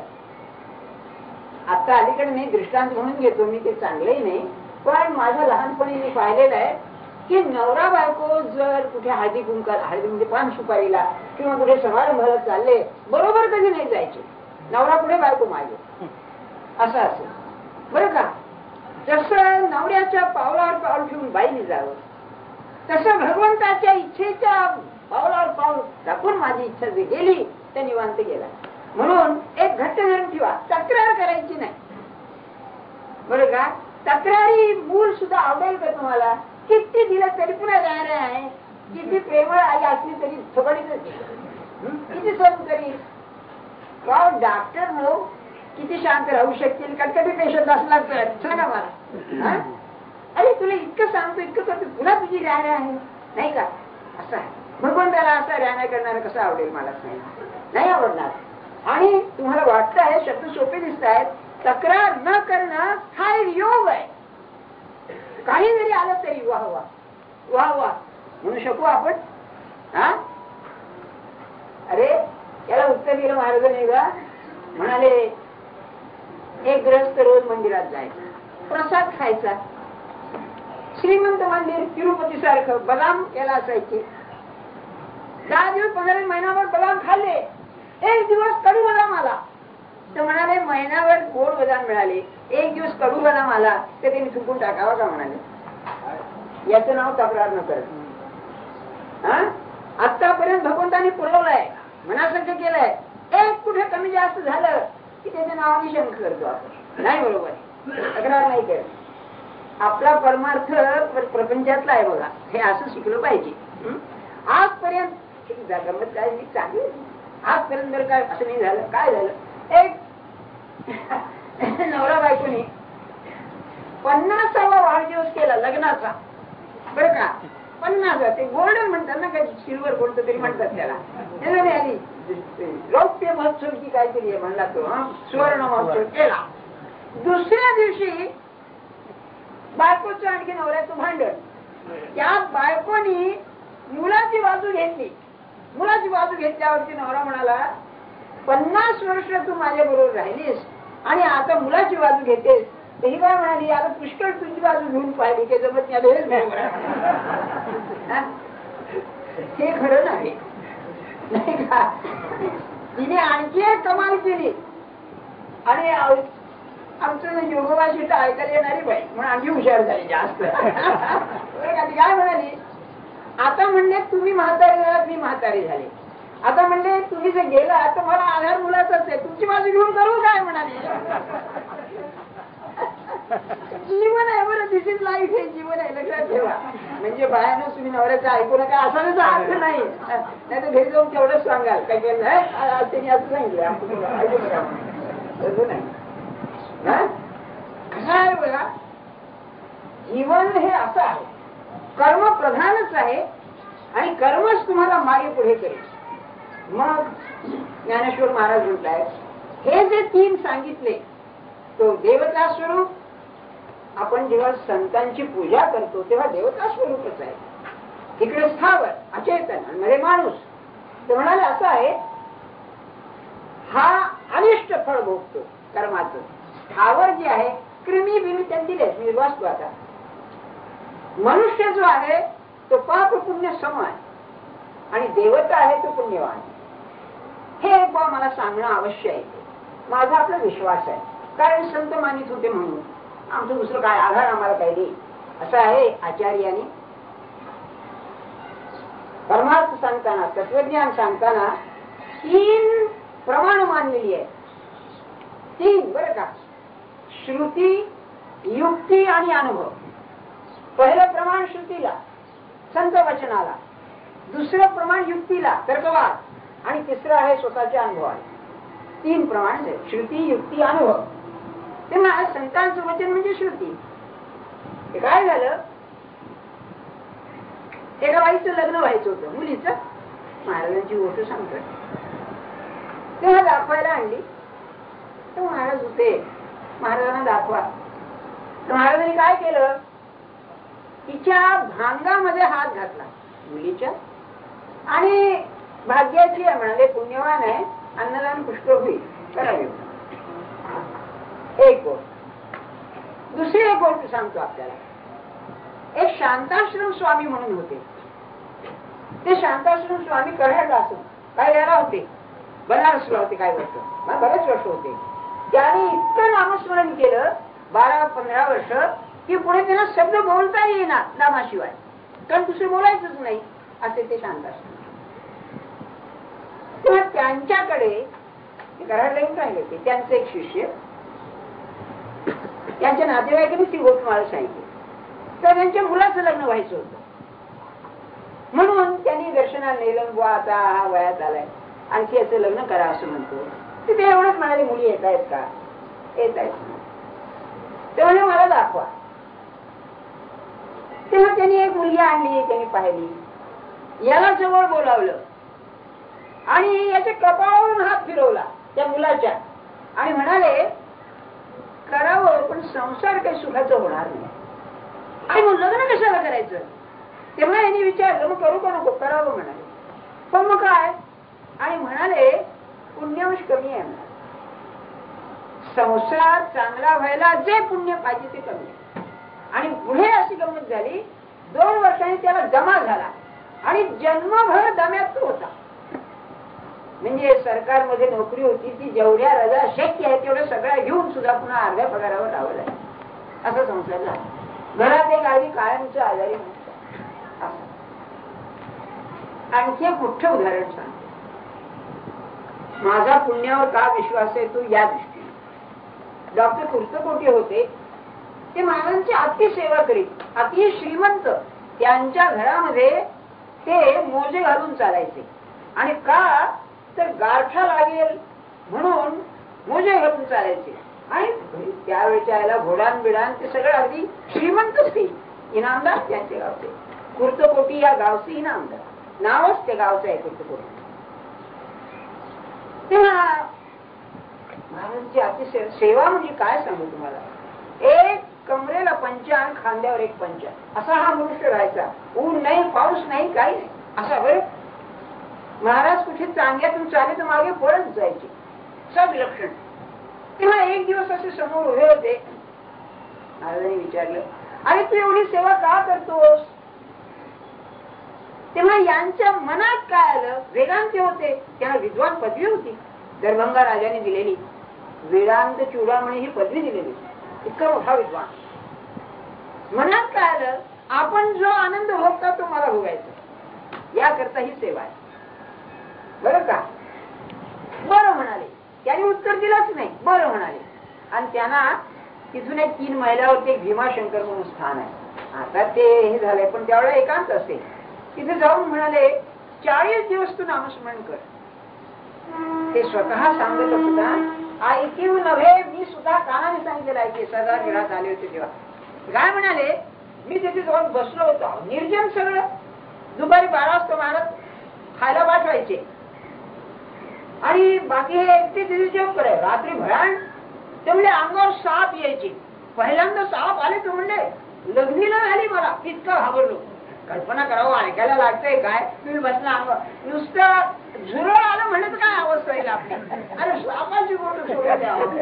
आता अलीकडे नाही, दृष्टांत म्हणून घेतो मी, ते चांगलंही नाही, पण माझ्या लहानपणी मी पाहिलेलं आहे की नवरा बायको जर कुठे हळदी कुंकाला, हळदी म्हणजे पान सुपारीला किंवा कुठे समारंभाला चालले, बरोबर कधी नाही जायचे. नवरा पुढे बायको मागे, असं असेल बरं का. जसं नवऱ्याच्या पावलावर पाऊल ठेवून बाईने जावं, तसं भगवंताच्या इच्छेच्या पावलावर पाऊल टाकून माझी इच्छा जी गेली त्या निवांत गेला. म्हणून एक घट्ट धरून ठेवा, तक्रार करायची नाही बरं का. तक्रारी मूल सुद्धा आवडेल का तुम्हाला? किती दिलं तरी पुन्हा जाणार आहे. किती प्रेमळ आई असली तरी थोडीच किती सहन करील. डॉक्टर लोक किती शांत राहू शकतील कटकटी पेशंट असला तर सांगा मला. अरे तुला इतकं सांगतो, इतकं करतो, पुन्हा तुझी राहणे आहे नाही का. असं आहे भगवंताला, असा राहण्या करणारा कसं आवडेल? मलाच नाही आवडणार. आणि तुम्हाला वाटत आहे शब्द सोपे दिसत आहेत, तक्रार न करणं हा एक योग आहे. काही जरी आलं तरी वाह वाह वाह वाह म्हणू शकू आपण. अरे याला उत्तर दिलं महाराजांनी का, म्हणाले एक गृहस्थ रोज मंदिरात जायचा, प्रसाद खायचा. श्रीमंत मंदिर तिरुपती सारखं बदाम याला असायचे. 10 दिवस 15 महिनाभर बदाम खाल्ले. एक दिवस कडू बदाम आला तर म्हणाले महिनाभर गोड बदाम मिळाले, एक दिवस कडू बदाम आला तर त्यांनी चुकून टाकावा का म्हणाले. याचं नाव तक्रार न करत. आतापर्यंत भगवंतानी पुरवलंय, मनासारखं केलंय. एक कुठे कमी जास्त झालं की त्याच्या नावाने शंख करतो आपण. नाही बरोबर, तक्रार नाही करत. आपला परमार्थ प्रपंचातला आहे बघा, हे असं शिकलं पाहिजे. आजपर्यंत गमत काय चांगली, आजपर्यंत जर काय असं नाही झालं. काय झालं, एक नवरा बायकोनी 50वा वाढदिवस केला लग्नाचा बरं का. 50 ते गोल्डन म्हणतात ना, काही सिल्वर कोणतं तरी म्हणतात त्याला. आली रौप्य महोत्सव की काहीतरी म्हणला तो, सुवर्ण महोत्सव केला. दुसऱ्या दिवशी बायकोचं आणखी नवऱ्याचं भांडण. त्या बायकोनी मुलाची बाजू घेतली. मुलाची बाजू घेतल्यावरती नवरा म्हणाला, 50 वर्ष तू माझ्या बरोबर राहिलीस आणि आता मुलाची बाजू घेतेस. तर ही काय म्हणाली, आता पुष्कळ तुझी बाजू घेऊन पाहिली की जमत हे खरं नाही का. तिने आणखी एक कमाल केली. आणि आमचं योगवाशी ऐकायला येणारी बाई म्हणून आणखी हुशार झाली जास्त. ती काय म्हणाली, आता म्हणले तुम्ही म्हातारे झालात, मी म्हातारे झाले. आता म्हणले तुम्ही जर गेला तर मला आधार मुलाचाच आहे, तुमची माझी घेऊन करू काय म्हणाले. जीवन आहे बरं, दिस इज लाईफ, हे जीवन आहे, लक्षात ठेवा. म्हणजे बाहेरनं तुम्ही नवऱ्याचं ऐकू नका असा त्याचा अर्थ नाही. नाही तर घरी जाऊन तेवढंच सांगाल काय केलं त्यांनी असं सांगितलं ऐकू नका तसं नाही. कसं आहे बघा, जीवन हे असं आहे, कर्म प्रधानच आहे आणि कर्मच तुम्हाला मागे पुढे करेल. मग ज्ञानेश्वर महाराज म्हटलाय हे जे तीन सांगितले तो देवता स्वरूप. आपण जेव्हा संतांची पूजा करतो तेव्हा देवता स्वरूपच आहे. इकडे स्थावर अचेतन आणि मध्ये माणूस. ते म्हणाले असं आहे, हा अनिष्ट फळ भोगतो कर्माचं. स्थावर जे आहे कृमी बिमी त्यांनी दिलेच, मी वाचतो आता. मनुष्य जो आहे तो पाप पुण्य सम आहे आणि देवता आहे तो पुण्यवान. हे एक मला सांगणं आवश्यक आहे. माझा आपला विश्वास आहे, कारण संत मानित होते म्हणून. आमचं दुसरं काय आधार आम्हाला काही नाही. असं आहे, आचार्यांनी परमार्थ सांगताना, तत्वज्ञान सांगताना तीन प्रमाण मानलेली आहे. तीन बरं का, श्रुती, युक्ती आणि अनुभव. पहिलं प्रमाण श्रुतीला, संत वचनाला. दुसरं प्रमाण युक्तीला, तर्कवाद. आणि तिसरं आहे स्वतःच्या अनुभवाला. तीन प्रमाण आहेत, श्रुती, युक्ती, अनुभव. तेव्हा संतांचं वचन म्हणजे श्रुती. हे काय झालं, एका बाईचं लग्न व्हायचं होतं, मुलीचं. महाराजांची गोष्ट सांगतोय. तेव्हा दाखवायला आणली तर महाराज होते. महाराजांना दाखवा. तर महाराजांनी काय केलं, तिच्या भांगामध्ये हात घातला मुलीच्या आणि भाग्याची आहे म्हणाले, पुण्यवान आहे, अन्नदान पुष्कळ होईल, करावे. एक गोष्ट. दुसरी एक गोष्ट सांगतो आपल्याला. एक शांताश्रम स्वामी म्हणून होते. ते शांताश्रम स्वामी करायला असून काय यायला होते, बनारसला होते काय वर्ष, बरेच वर्ष होते. त्याने इतकं नामस्मरण केलं 12-15 वर्ष की पुढे त्यांना शब्द बोलता येईना नामाशिवाय, कारण दुसरे बोलायचंच नाही असे ते शांताश्रम. तेव्हा त्यांच्याकडे करायला येऊन राहिले होते. त्यांचे एक शिष्य, त्यांच्या नातेवाईकांनी ती गोष्ट मला सांगितली. तर त्यांच्या मुलाचं लग्न व्हायचं होतं म्हणून त्यांनी दर्शनाला नेलं. बुवा आता हा वयात आलाय, आणखी याचं लग्न करा असं म्हणतो. ते एवढंच म्हणाले, मुली येत आहेत का, येत आहेत. ते म्हणजे मला दाखवा. तेव्हा त्यांनी एक मुलगी आणली, त्यांनी पाहिली, याला जवळ बोलावलं आणि याच्या कपाळावरून हात फिरवला त्या मुलाच्या आणि म्हणाले करावं पण संसार काही सुखाचं होणार नाही. आणि मग लग्न कशाला करायचं. तेव्हा यांनी विचारलं मग करू का नको, करावं म्हणाले. पण मग काय, आणि म्हणाले पुण्यांश कमी आहे म्हणाले. संसार चांगला व्हायला जे पुण्य पाहिजे ते कमी आहे. आणि पुढे अशी गंमत झाली, 2 वर्षांनी त्याला जमा झाला आणि जन्मभर दम्यात तो होता. म्हणजे सरकारमध्ये नोकरी होती, ती जेवढ्या रजा शक्य आहे तेवढ्या सगळ्या घेऊन सुद्धा पुन्हा अर्ध्या पगारावर राहावं लागेल. असं संसार झाला. घरात एक आधी कायमचं आजारी नव्हतं. आणखी एक मोठं उदाहरण सांग. माझा पुण्यावर का विश्वास आहे तो या दृष्टीने. डॉक्टर कुर्तकोटी होते, ते महाराजांची अति सेवा करीत, अति श्रीमंत. त्यांच्या घरामध्ये ते मोजे घालून चालायचे. आणि का तर गारठा लागेल म्हणून मोजे घालून चालायचे. आणि त्यावेळेच्या याला घोडान बिडान ते सगळं अगदी श्रीमंतच ते. इनामदार त्यांचे गावचे. कुर्तकोटी या गावचे इनामदार, नावच ते गावचं आहे कुर्तकोटी. तेव्हा महाराजांची अतिशय सेवा म्हणजे काय सांगू तुम्हाला. एक कमरेला पंचा आणि खांद्यावर एक पंचा, असा हा मनुष्य राहायचा. ऊन नाही, पाऊस नाही, काही नाही असा. बरं महाराज कुठे चांगल्यातून चाले तर मागे पळत जायचे, सब लक्षण. तेव्हा एक दिवस असे समोर उभे होते. महाराजांनी विचारलं अरे तू एवढी सेवा का करतोस. तेव्हा यांच्या मनात काय आलं, वेदांत होते, त्यांना विद्वान पदवी होती, दरभंगा राजाने दिलेली वेदांत चूडामणी ही पदवी दिलेली, इतका मोठा विद्वान. मनात काय आलं, आपण जो आनंद भोगता तो मला भोगायचा. याकरता ही सेवा आहे. बरं का? बरं म्हणाले. त्यांनी उत्तर दिलंच नाही, बरं म्हणाले. आणि त्यांना तिथून एक 3 मैलावरती एक भीमाशंकर म्हणून स्थान आहे. आता ते हे झालंय, पण त्यावेळेला एकांत असते. तिथे जाऊन म्हणाले 40 दिवस तू नामस्मरण कर. ते स्वतः सांगत सुद्धा ऐकीव नव्हे, मी सुद्धा कानाने सांगितलेलं आहे की सरदार गिळात आले होते तेव्हा काय म्हणाले, मी तिथे जाऊन बसलो होतो, निर्जन सगळं. दुपारी 12 वाजता महाराज खायला पाठवायचे आणि बाकी हे एकटे तिथे जेवण कराय. रात्री भयान ते म्हणजे अंगावर साप यायचे. पहिल्यांदा साप आले तर म्हणले लग्नीला झाली मला, इतकं घाबरलो. कल्पना करावं, ऐकायला लागतंय काय. तुम्ही बसला अंगावर नुसतं झुरळ आलं म्हणलं तर काय अवस्था येईल आपली. अरे सापाची गोष्ट सोडून द्यावं.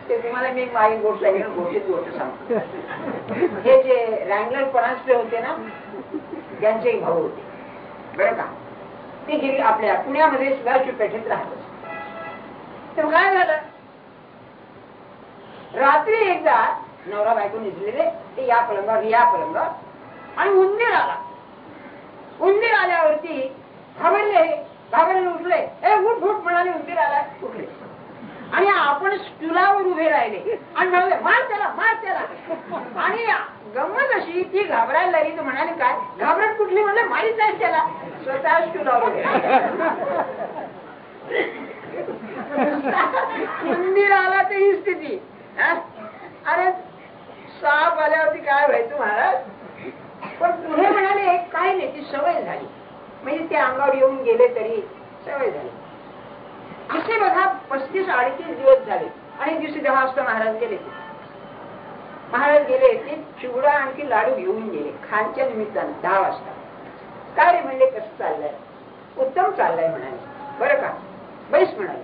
ते तुम्हाला मी माई गोष्ट घोषित गोष्ट सांगतो. हे जे रँगलर परांजपे होते ना, त्यांचे एक भाऊ होते बरं का. ते गेली आपल्या पुण्यामध्ये सदाशिव पेठेत राहत. तेव्हा काय झालं, रात्री एकदा नवरा बायको निजलेले, ते या पलंगावर या पलंगावर, आणि उंदीर आला. उंदीर आल्यावरती घाबरले उठले. उठ उठ म्हणाले, उंदीर आला, उठले. आणि आपण स्टुलावर उभे राहिले आणि म्हणाले मार त्याला, मार त्याला. आणि गंमत अशी, ती घाबरायला लागली तर म्हणाले काय घाबरत कुठली, म्हणले मारीत नाही त्याला. स्वतः स्टुलावर उभे उंदीर आला तर ही स्थिती. अरे साप आल्यावरती काय व्हायचं महाराज. पण पुढे म्हणाले काय नाही, ती सवय झाली. म्हणजे ते अंगावर येऊन गेले तरी सवय झाली. असे बघा 35-38 दिवस झाले. आणि दिवशी 10 वाजता महाराज गेले. महाराज गेले ते चिवडा आणखी लाडू घेऊन गेले खानच्या निमित्तानं 10 वाजता. काय रे म्हणले, कसं चाललंय. उत्तम चाललंय म्हणाले. बरं का, बैस म्हणाले.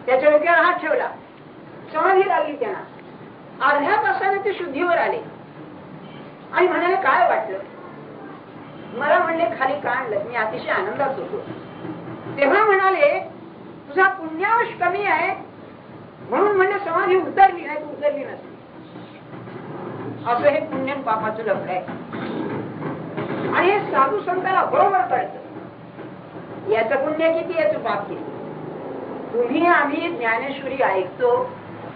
त्याच्या डोक्यावर हात ठेवला, समाधी लागली त्यांना. अर्ध्या तासाने ते शुद्धीवर आले आणि म्हणाले काय वाटलं. मला म्हणले खाली का आणलं. मी अतिशय आनंदात होतो. तेव्हा म्हणाले तुझा पुण्यांश कमी आहे म्हणून म्हणले समाधी उतरली नाही, तू उतरली नसली. असं हे पुण्य पापाचं लग्न आहे. आणि हे साधू संताला बरोबर कळतं, याचं पुण्य किती, याचं पाप किती. तुम्ही आम्ही ज्ञानेश्वरी ऐकतो,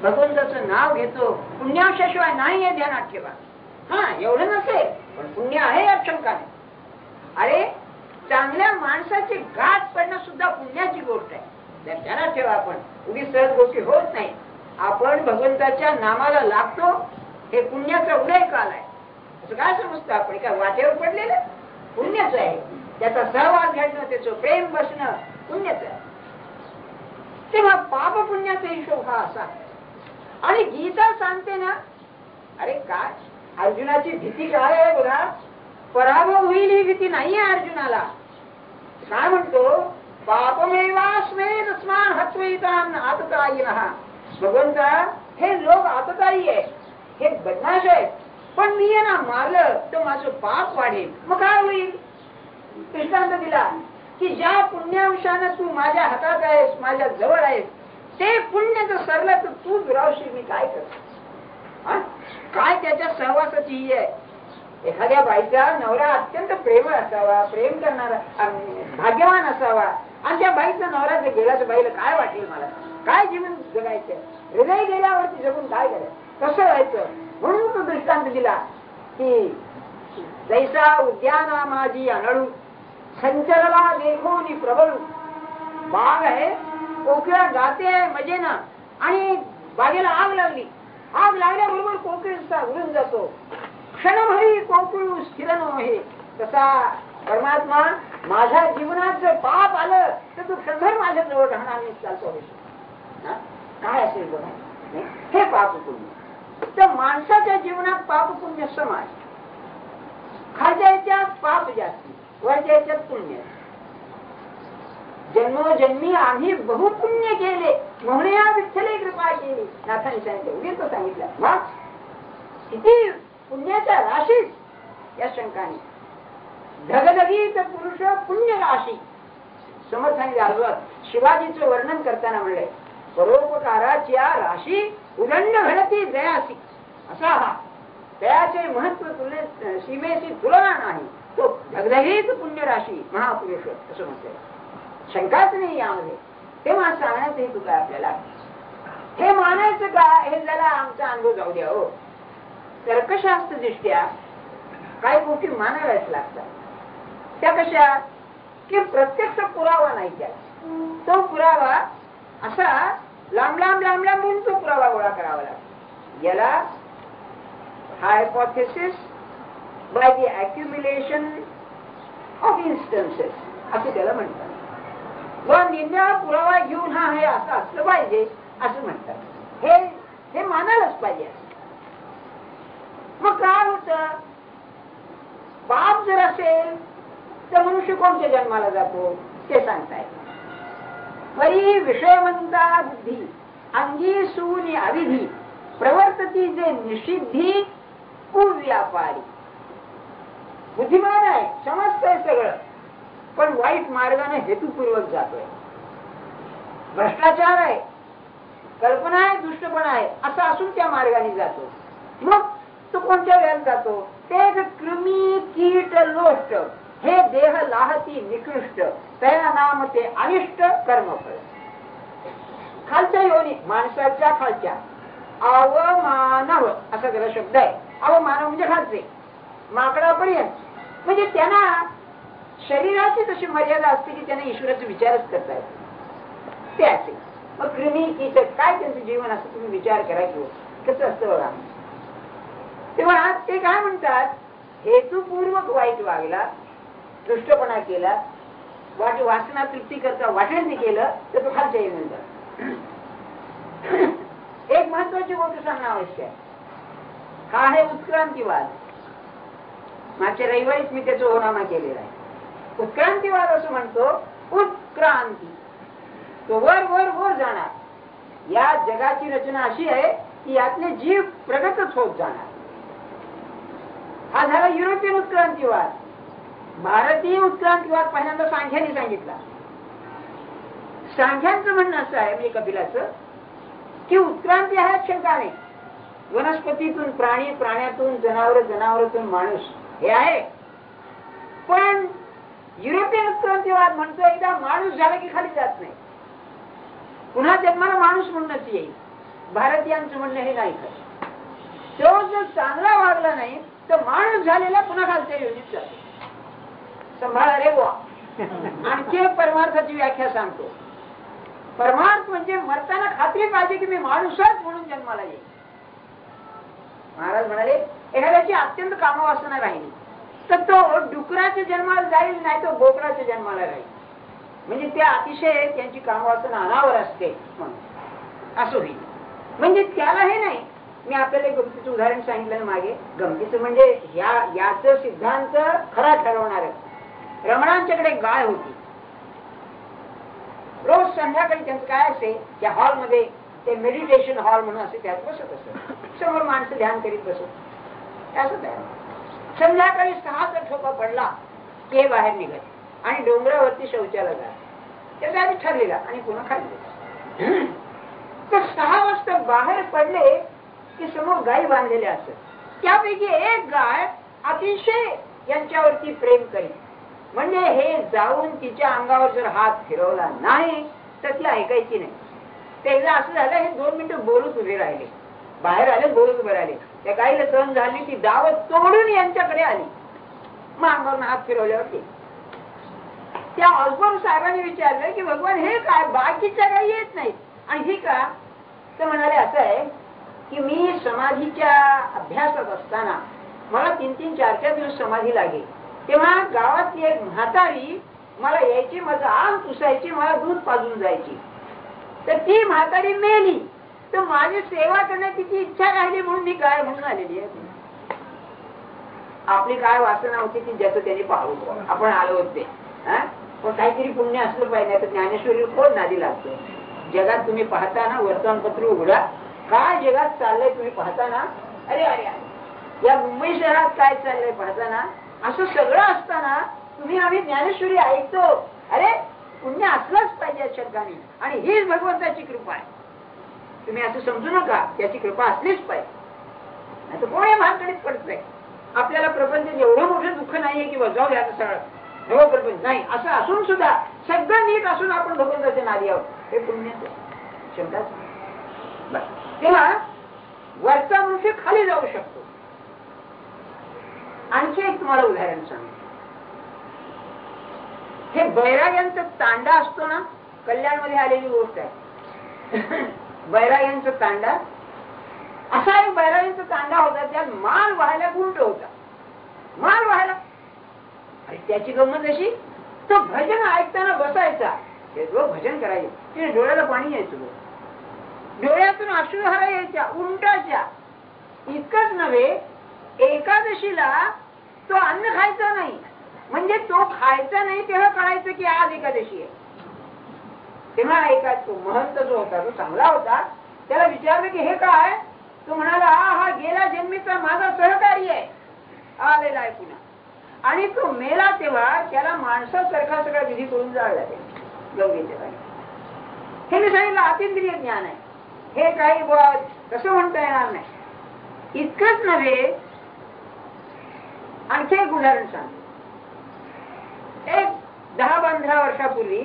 भगवंताचं नाव घेतो, पुण्यांशाशिवाय नाही हे ध्यानात ठेवा. हा एवढं नसेल पण पुण्य आहे यात शंका नाही. अरे चांगल्या माणसाची गाठ पडणं सुद्धा पुण्याची गोष्ट आहे. ध्यानात ठेवा. आपण उभी सहज गोष्टी होत नाही. आपण भगवंताच्या नामाला लागतो, हे पुण्याचा उदय काल आहे. असं काय समजतं आपण, काय वाटेवर पडलेलं पुण्याच आहे. त्याचा सहवास घडणं, त्याचं प्रेम बसणं पुण्याच आहे. तेव्हा पाप पुण्याचा हिशोब हा असा. आणि गीता सांगते ना, अरे काय अर्जुनाची भीती काय आहे बघा. पराभव होईल ही भीती नाहीये अर्जुनाला. काय म्हणतो, पापमेवास्मे तस्मान हत्वैतान आततायिनः. भगवंता हे लोक आततायी आहे, हे बदमाश आहे, पण मी ना मारलं तर माझं पाप वाढेल. मग काय होईल. दृष्टांत दिला की ज्या पुण्यांशानं तू माझ्या हातात आहेस, माझ्या जवळ आहेस, ते पुण्य जर सरलं तर तू दुरावशील. मी काय कर, काय त्याच्या सहवासाची ही आहे. एखाद्या बाईचा नवरा अत्यंत प्रेमळ असावा, प्रेम करणारा, भाग्यवान असावा. आणि त्या बाईचा नवरा जर गेला तर बाईला काय वाटेल, मला काय जीवन जगायचं, हृदय गेल्यावरती जगून काय करायचं, कसं व्हायचं. म्हणून तो दृष्टांत दिला की जैसा उद्याना माझी अनळू संचरला देखोनी प्रबळू. बाग आहे, कोकिळा गाते आहे मजेनं, आणि बागेला आग लागली. आग लागल्याबरोबर कोकिळा उडून जातो. क्षणभरी कोकिळू स्थिर नव्हे. तसा परमात्मा माझ्या जीवनात जर पाप आलं तर तू क्षणभर माझ्या जवळ राहणार नाही, चालतो. काय असेल बघा हे पाप पुण्य. तर माणसाच्या जीवनात पाप पुण्य समाज. खालच्या याच्यात पाप जास्त, वरच्या याच्यात पुण्य. जन्मोजन्मी आम्ही बहुपुण्य केले म्हणून या विठ्ठले कृपा केली. नाथांनी सांगितलं, उगीच तो सांगितलं. मग किती पुण्याच्या राशीत या शंकाने धगधगीत पुरुष पुण्य राशी. समर्थांनी अर्जात शिवाजीचं वर्णन करताना म्हणले, परोपकाराच्या राशी उदंड घडती दयासी. असा हा दयाचे महत्व तुलनेत सीमेची तुलना नाही. तो धगधगीत पुण्य राशी महापुरुष असं म्हणते, शंकाच नाही यामध्ये. तेव्हा सांगण्याचं हेतू काय आपल्याला, हे मानायचं का, हे जरा आमचा अनुभव जाऊ द्या हो. तर्कशास्त्र दृष्ट्या काही गोष्टी मानाव्याच लागतात. त्या कशा की प्रत्यक्ष पुरावा नाही त्या, तो पुरावा असा लांब लांब लांब लांबून तो पुरावा गोळा करावा लागतो. याला hypothesis by the accumulation of instances असं त्याला म्हणतात. व निम्या पुरावा घेऊन हा हे असं असलं पाहिजे असं म्हणतात. हे मानायलाच पाहिजे. मग काय होत, पाप जर असेल तर मनुष्य कोणत्या जन्माला जातो ते सांगताय. वरी विषयवंता बुद्धी अंगी सूनी अविधी प्रवर्तती जे निषिद्धी कुव्यापारी. बुद्धिमान आहे, समजतंय सगळं, पण वाईट मार्गाने हेतुपूर्वक जातोय. भ्रष्टाचार आहे, कल्पना आहे, दुष्टपणा आहे असं असून त्या मार्गाने जातो. मग तो कोणत्या वेळेला जातो, ते कृमी कीट लोष्ट हे देह लाहती निकृष्ट त्या नाम ते अनिष्ट कर्मफळ. खालच्या योनी माणसाच्या खालच्या अवमानव असा त्याला शब्द आहे. अवमानव म्हणजे खालचे, माकडापर्यंत. म्हणजे त्यांना शरीराची तशी मर्यादा असते की त्यांना ईश्वराचा विचारच करता येतो ते असे. मग कृमी कीटक काय त्यांचं जीवन असं तुम्ही विचार करा की कसं असतं बघा. तेव्हा ते काय म्हणतात, हेतुपूर्वक वाईट वागला, दुष्टपणा केला, वासना तृप्ती करता वाटेने केलं तर तो खालच्या येऊन जातो. एक महत्वाची गोष्ट सांगणं आवश्यक आहे. हा आहे उत्क्रांतीवाद. मागच्या रविवारीच मी त्याचा ओनामा केलेला आहे. उत्क्रांतीवाद असं म्हणतो, उत्क्रांती तो वर वर वर जाणार. या जगाची रचना अशी आहे की यातले जीव प्रगतच होत जाणार. हा झाला युरोपियन उत्क्रांतीवाद. भारतीय उत्क्रांतीवाद पहिल्यांदा सांख्याने सांगितला. सांख्यांचं म्हणणं असं आहे म्हणजे कपिलाचं की उत्क्रांती आहे शंका नाही. वनस्पतीतून प्राणी, प्राण्यातून जनावर, जनावरातून माणूस हे आहे. पण युरोपियन उत्क्रांतीवाद म्हणतो एकदा माणूस झाला की खाली जात नाही, पुन्हा जन्माला माणूस म्हणूनच येईल. भारतीयांचं म्हणणं हे नाही खरं. तो जर चांगला वागला नाही तर माणूस झालेला पुन्हा खालच्या योनीत जातो. संभाळा रे बुवा. आणखी परमार्थाची व्याख्या सांगतो. परमार्थ म्हणजे मरताना खात्री पाहिजे की मी माणूसच म्हणून जन्माला येईल. महाराज म्हणाले एखाद्याची अत्यंत कामवासना राहिली तर तो डुकराच्या जन्माला जाईल, नाही तो बोकडाच्या जन्माला राहील. म्हणजे त्या अतिशय त्यांची कामवासना अनावर असते म्हणून असं होईल. म्हणजे त्याला हे नाही. मी आपल्याला एक गमतीचं उदाहरण सांगितलं मागे. गमतीचं म्हणजे याच सिद्धांत खरा ठरवणार. रमणांच्याकडे गाय होती. रोज संध्याकाळी त्यांचं काय असे, त्या हॉलमध्ये ते मेडिटेशन हॉल म्हणून असे त्यात बसत असत. समोर माणसं ध्यान करीत बसत असं. संध्याकाळी 6चा ठोका पडला ते बाहेर निघत आणि डोंगरावरती शौचाला जात. त्याचा आधी ठरलेला आणि पुन्हा खाली. तर 6 वाजता बाहेर पडले की समोर गायी बांधलेल्या असत. त्यापैकी एक गाय अतिशय यांच्यावरती प्रेम करीत. म्हणजे हे जाऊन तिच्या अंगावर जर हात फिरवला नाही तर ती ऐकायची नाही. ते एकदा असं झालं, हे 2 मिनिटं बोलत उभे राहिले, बाहेर आले, बोलत उभे राहिले. त्या गाईला सहन झाली, ती दावत तोडून यांच्याकडे आली. मग अंगावर हात फिरवल्यावरती त्या ऑल्फोर साहेबांनी विचारलं की भगवान हे काय, बाकीच्या गाई येत नाही आणि ही का? तर म्हणाले असं आहे की मी समाधीच्या अभ्यासात असताना मला 3-3, 4-4 दिवस समाधी लागेल. तेव्हा गावातली एक म्हातारी मला यायची, माझं आंग पुसायची, मला दूध पाजून जायची. तर ती म्हातारी मेली तर माझी सेवा करण्याची तिची इच्छा राहिली म्हणून मी गाय म्हणून आलेली आहे. आपली काय वासना होती ती ज्याचं त्याने पाहू आपण आलो होते. पण काहीतरी पुण्य असलं पाहिजे. तर ज्ञानेश्वरी कोण नादी लागतो. जगात तुम्ही पाहताना वर्तमानपत्र उघडा, काय जगात चाललंय तुम्ही पाहताना, अरे अरे या मुंबई शहरात काय चाललंय पाहताना, असं सगळं असताना तुम्ही आम्ही ज्ञानेश्वरी ऐकतो. अरे पुण्य असलंच पाहिजे शब्दाने आणि हीच भगवंताची कृपा आहे. तुम्ही असं समजू नका, त्याची कृपा असलीच पाहिजे. नाही तर कोणी भानगडीत पडतंय. आपल्याला प्रपंच एवढं मोठं दुःख नाहीये की जाऊ द्या सगळं हो प्रपंच नाही असं असून सुद्धा सगळं नीट असून आपण भगवंताच्या नादी आहोत हे पुण्याचं शब्दाच. तेव्हा वरचा मनुष्य खाली जाऊ शकतो. आणखी एक तुम्हाला उदाहरण सांगतो. हे बैराग्यांचा तांडा असतो ना, कल्याणमध्ये आलेली गोष्ट आहे. बैराग्यांचा तांडा, असा एक बैराग्यांचा तांडा होता, त्यात माल व्हायला गुंट होता. माल व्हायला आणि त्याची गंमत अशी, तो भजन ऐकताना बसायचा, भजन करायचे, तिने डोळ्याला पाणी यायचं, डोळ्यातून अश्रुधारा यायच्या उंटाच्या. इतकंच नव्हे, एकादशीला तो अन्न खायचा नाही, म्हणजे तो खायचा नाही तेव्हा कळायचं की आज एकादशी आहे. तेव्हा एका तो महंत जो होता, तो चांगला होता, त्याला विचारलं की हे काय? तो म्हणाला हा गेल्या जन्मीचा माझा सहकारी आहे, आलेला आहे पुन्हा. आणि तो मेला तेव्हा त्याला माणसासारखा सगळा विधी करून जायला लागेल गंगेच्या पाणी. हे मी सांगितलं अतिंद्रिय ज्ञान आहे, हे काही तसं म्हणता येणार नाही. इतकंच नव्हे, आणखी एक उदाहरण सांग. एक 10-15 वर्षापूर्वी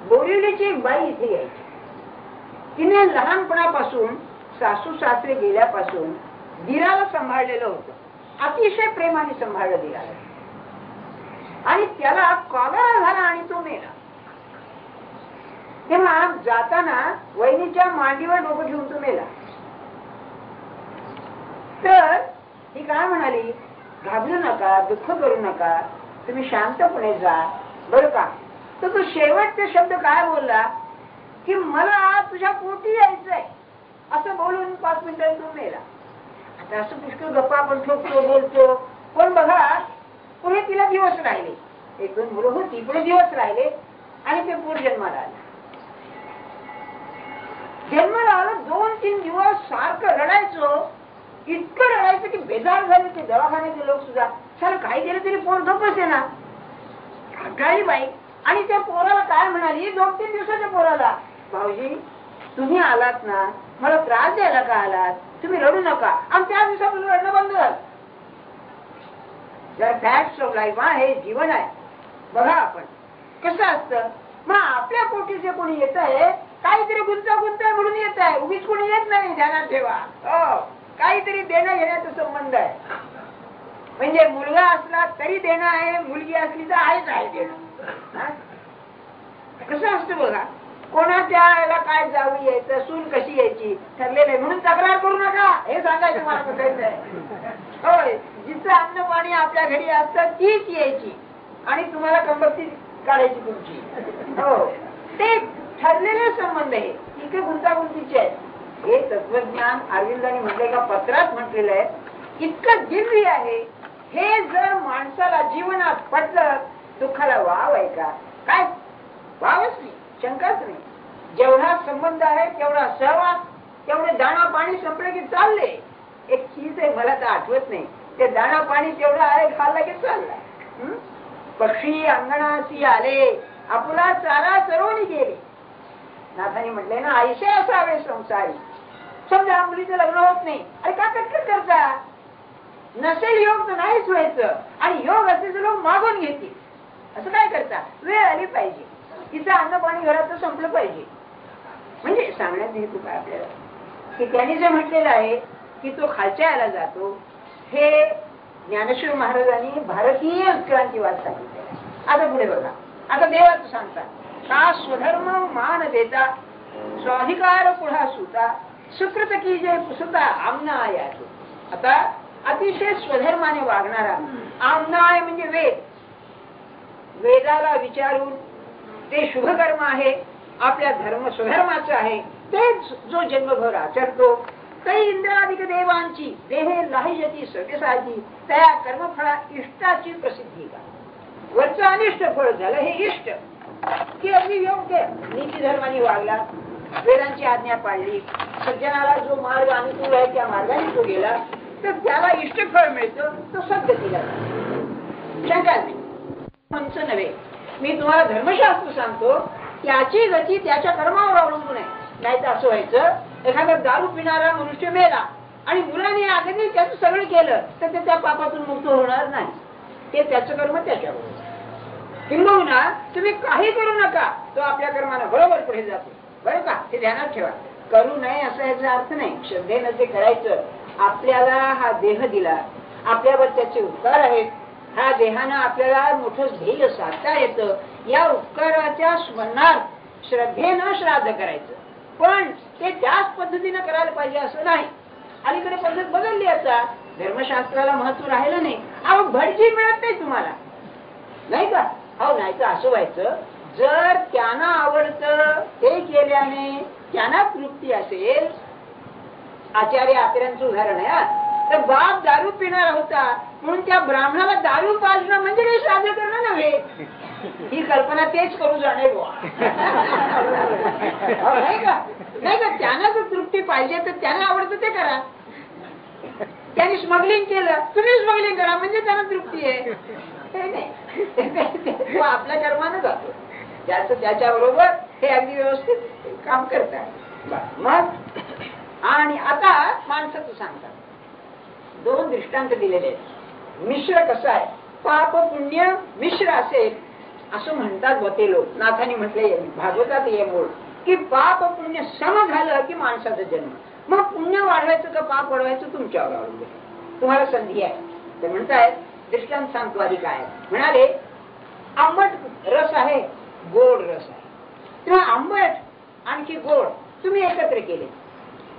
बोरिवलीची एक बाई इथे यायची. तिने लहानपणापासून सासू सासरे गेल्यापासून दिराला सांभाळलेलं होतं, अतिशय प्रेमाने सांभाळलं दिराला. आणि त्याला कॉलरा झाला आणि तो मेला. तेव्हा जाताना वहिनीच्या मांडीवर डोकं घेऊन तो मेला. तर ती काय म्हणाली, घाबरू नका, दुःख करू नका, तुम्ही शांतपणे जा बरं का. तर तो शेवटचे शब्द काय बोलला की मला तुझ्या पोटी यायचंय, असं बोलून 5 मिनिटांनी तो मेला. आता असं पुष्कळ गप्पा आपण ठोकतो बोलतो, पण बघा पुढे तिला दिवस राहिले, 1-2 मुलं होती, पुढे दिवस राहिले आणि ते पोर जन्माला आलं. जन्माला आलं, 2-3 दिवस सारखं रडायचं, इतकं रडायचं की बेजार झाले ते दवाखान्याचे लोक सुद्धा. सर काही केलं तरी पोर गप्पच आहे ना, काही बाई. आणि त्या पोराला काय म्हणाली, 2-3 दिवसाच्या पोराला, भाऊजी तुम्ही आलात ना, मला त्रास द्यायला का आलात, तुम्ही रडू नका. आणि त्या दिवसापासून रडणं बंद झालं. जर फॅक्ट्स ऑफ लाईफ, हे जीवन आहे. बघा आपण कसं असतं, मग आपल्या पोटी जे कोणी येत आहे काहीतरी गुंतागुंत आहे म्हणून येत आहे, उगीच कोणी येत नाही, ध्यानात ठेवा. हो, काहीतरी देणं घेण्याचा संबंध आहे. म्हणजे मुलगा असला तरी देणं आहे, मुलगी असली तर आहेच आहे देणं. कसं असतं बघा, कोणाच्या याला काय जावी यायचं, सून कशी यायची ठरलेलं आहे, म्हणून तक्रार करू नका हे सांगायचं मला बघायचं आहे. होय, जिचं अन्न पाणी आपल्या घरी असतं तीच यायची आणि तुम्हाला कंबरती काढायची तुमची. हो, ते ठरलेले संबंध आहे, इथे गुंतागुंतीचे आहे. हे तत्वज्ञान अरविंदांनी म्हटलंय का, पत्रात म्हटलेलं आहे, इतकं दिव्य आहे. हे जर माणसाला जीवनात पडलं, दुःखाला वाव आहे का? काय वावच नाही, शंकाच नाही. जेवढा संबंध आहे तेवढा सहवास, तेवढे दाणा पाणी संपले की चालले. एक चीज आहे, मला तर आठवत नाही, ते दाणा पाणी तेवढं आहे, खाल्ला की चालला. पक्षी अंगणाशी आले, आपला चारा चरवून गेले. नाथाने म्हटले ना, आयुष्य असावे संसारी. समजा मुलीचं लग्न होत नाही, अरे का कटकट करता, नसेल योग तर नाहीच व्हायचं, आणि योग असेल तर लोक मागून घेतील. असं काय करता, वेळ आली पाहिजे, तिचं अन्न पाणी घरात संपलं पाहिजे. म्हणजे सांगण्यात हेतू काय आपल्याला, की त्यांनी जे म्हटलेलं आहे की तो खालच्या याला जातो, हे ज्ञानेश्वर महाराजांनी भारतीय उत्क्रांतीवाद सांगितलेला. आता पुढे बघा, आता देवाचं सांगतात का, स्वधर्म मान देता स्वाधिकार पुढा सुता, सुकृत की जय पुसता आमनाय. आता अतिशय स्वधर्माने वागणारा, आमनाय म्हणजे वेद, वेदाला विचारून ते शुभकर्म आहे, आपल्या धर्म स्वधर्माचं आहे, तेच जो जन्मभर आचरतो, तै इंद्रादिक देवांची देहे लाहिजती सव्यसाची, त्या कर्मफळा इष्टाची प्रसिद्धी का. वरचं अनिष्ट फळ झालं हे इष्ट, की अगदी योग्य नीती धर्माने वागला, वेदांची आज्ञा पाळली, सज्जनाला जो मार्ग अनुकूल आहे त्या मार्गाने तो गेला, तर त्याला इष्ट फळ मिळतं, तो सद्गतीला शंका नाही. म्हणचं नव्हे, मी तुम्हाला धर्मशास्त्र सांगतो, त्याची गती त्याच्या कर्मावर अवलंबून आहे. नाही तर असं व्हायचं, एखादा दारू पिणारा मनुष्य मेला, आणि मुलाने अगदी त्याचं सगळं केलं तर ते त्या पापातून मुक्त होणार नाही. ते त्याचं कर्म त्याच्यावर. किंबहुना तुम्ही काही करू नका, तो आपल्या कर्मानं बरोबर पुढे जातो, बरं का? ते ध्यानात ठेवा. करू नये असा याचा अर्थ नाही. श्रद्धेनं ते करायचं. आपल्याला हा देह दिला, आपल्यावर त्याचे उपकार आहेत. ह्या देहानं आपल्याला मोठं ध्येय साधता येतं. या उपकाराच्या स्मरणार्थ श्रद्धेनं श्राद्ध करायचं. पण ते त्याच पद्धतीनं करायला पाहिजे असं नाही. अलीकडे पद्धत बदलली. आता धर्मशास्त्राला महत्व राहिलं नाही. अहो भटजी मिळत नाही तुम्हाला, नाही का? अहो नाही तर असं व्हायचं, जर त्यांना आवडतं ते केल्याने त्यांना तृप्ती असेल. आचार्य आचार्यांचं उदाहरण आहे. तर बाप दारू पिणारा होता म्हणून त्या ब्राह्मणाला दारू पाजणं म्हणजे काही श्राद्ध करणं नव्हे. ही कल्पना तेच करू जाणे बुवा. नाही का? नाही का? त्यांना जर तृप्ती पाहिजे तर त्यांना आवडतं ते करा. त्यांनी स्मगलिंग केलं, तुम्ही स्मगलिंग करा, म्हणजे त्यांना तृप्ती आहे. नाही, आपल्या कर्मानं जातो. ज्याचं त्याच्याबरोबर हे अगदी व्यवस्थित काम करतात. मग आणि आता माणसाचं सांगतात. 2 दृष्टांत दिलेले आहेत. मिश्र कसं आहे, पाप पुण्य मिश्र असेल असं म्हणतात होते लोक. नाथांनी म्हटले भागवतात ये मूळ की पाप पुण्य सम झालं की माणसाचा जन्म. मग पुण्य वाढवायचं का पाप वाढवायचं तुमच्यावर अवलंबून. तुम्हाला संधी आहे. ते म्हणतायत दृष्टांत सांगतो आधी काय. म्हणाले आंबट रस आहे, गोड रस आहे. तेव्हा आंबट आणखी गोड तुम्ही एकत्र केले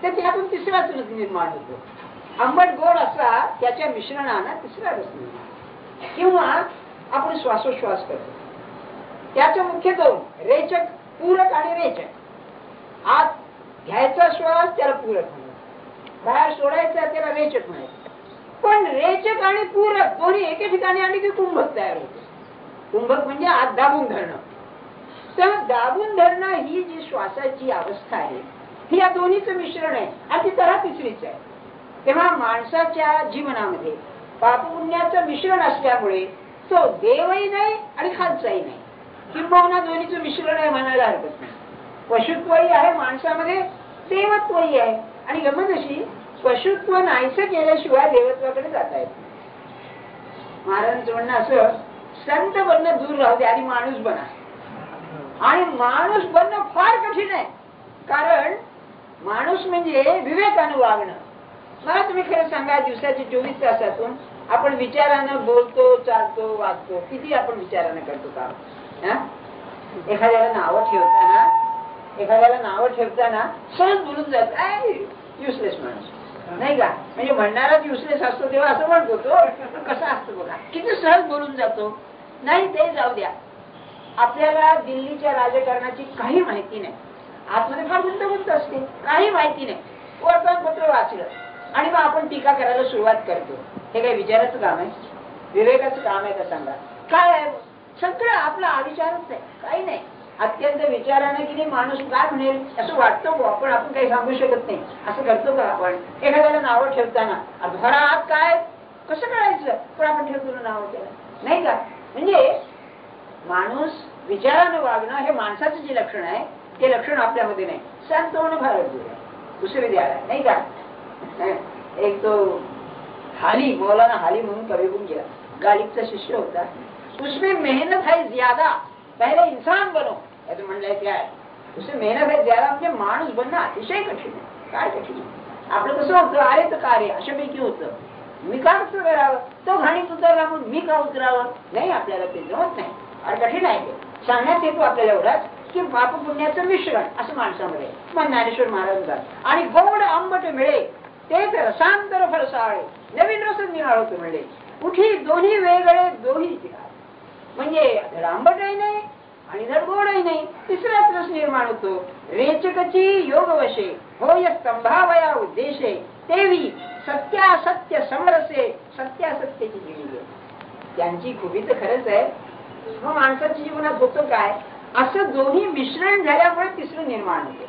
तर त्यातून तिसराच रस निर्माण होतो. आंबट गोड असा त्याच्या मिश्रणानं तिसरा रस निर्माण. किंवा आपण श्वासोश्वास करतो, त्याचे मुख्य 2 रेचक, पूरक आणि रेचक. आत घ्यायचा श्वास त्याला पूरक म्हणायचं, बाहेर सोडायचा त्याला रेचक म्हणायचं. पण रेचक आणि पूरक दोन्ही एके ठिकाणी आली की कुंभक तयार होते. कुंभक म्हणजे आत दाबून धरणं. तर दाबून धरणं ही जी श्वासाची अवस्था आहे ही या दोन्हीचं मिश्रण आहे आणि ती तऱ्हा तिसरीच आहे. तेव्हा माणसाच्या जीवनामध्ये पापपुण्याचं मिश्रण असल्यामुळे तो देवही नाही आणि खालचाही नाही, किंबहुना दोन्हीचं मिश्रण आहे म्हणायला हरकत नाही. पशुत्वही आहे माणसामध्ये, देवत्वही आहे. आणि गमत अशी पशुत्व नाहीसं केल्याशिवाय देवत्वाकडे जाता येत. महाराजांचं म्हणणं असं, संत बनणं दूर राहू दे, आधी माणूस बना. आणि माणूस बनणं फार कठीण आहे. कारण माणूस म्हणजे विवेकानं वागणं. मला तुम्ही खरं सांगा, दिवसाचे 24 तासातून आपण विचारानं बोलतो, चालतो, वागतो. किती आपण विचारानं करतो का? एखाद्याला नावं ठेवताना सहज बोलून जात युसलेस माणूस, नाही का? म्हणजे म्हणणाराच युसलेस असतो तेव्हा असं म्हणतो तो. कसं असतं बघा, किती सहज बोलून जातो. नाही ते जाऊ द्या. आपल्याला दिल्लीच्या राजकारणाची काही माहिती नाही. आतमध्ये फार गुंतवणूक असते, काही माहिती नाही. वर्तमानपत्र वाचलं आणि मग आपण टीका करायला सुरुवात करतो. हे काही विचाराचं काम आहे? विवेकाचं काम आहे का सांगा? काय आहे? सगळं आपला अविचारच आहे, काही नाही. अत्यंत विचाराने की माणूस काय म्हणेल असं वाटतं. आपण काही सांगू शकत नाही. असं करतो का आपण? एखाद्याला नावं ठेवताना घरात काय कसं करायचं, पण आपण ठेवतो नावं केलं, नाही का? म्हणजे माणूस विचारानं वागणं हे माणसाचं जे लक्षण आहे ते लक्षण आपल्यामध्ये नाही. शांत होणं फारच दूर आहे. दुसरे द्यायला, नाही का? एक तो हाली, मौलाना हाली म्हणून कवी गुण गेला, गालिबचा शिष्य होता. उसमें मेहनत है ज्यादा, पहले इंसान बनो, असं म्हणलंय. काय उसमें मेहनत है ज्यादा म्हणजे माणूस बनणं अतिशय कठीण आहे. काय कठीण आहे? आपलं कसं होतं, अरे तर कार्य अशापैकी होतं. मी का कसं करावं, तो घाणीत उतरला म्हणून मी का उतरावं? नाही, आपल्याला ते जमत नाही. अरे कठीण आहे ते. सांगण्यात येतो आपल्याला एवढाच की पाप पुण्याचं मिश्रण असं माणसामध्ये. मग ज्ञानेश्वर महाराज आणि गोड आंबट मिळे ते रसांतर फळसाळे, नवीन रस निघाळतो मिळे. उठी दोन्ही वेगळे दोन्ही ठिकाण, म्हणजे धड आंबटही नाही आणि धड गोडही नाही, तिसराच रस निर्माण होतो. रेचकची योगवशे होय स्तंभावया उद्देशे, तेवी सत्यासत्य समरसे, सत्यासत्याची जीवी. त्यांची खूबी तर खरंच आहे. मग माणसाच्या जीवनात होतं काय, असं दोन्ही मिश्रण झाल्यामुळे तिसरं निर्माण होते.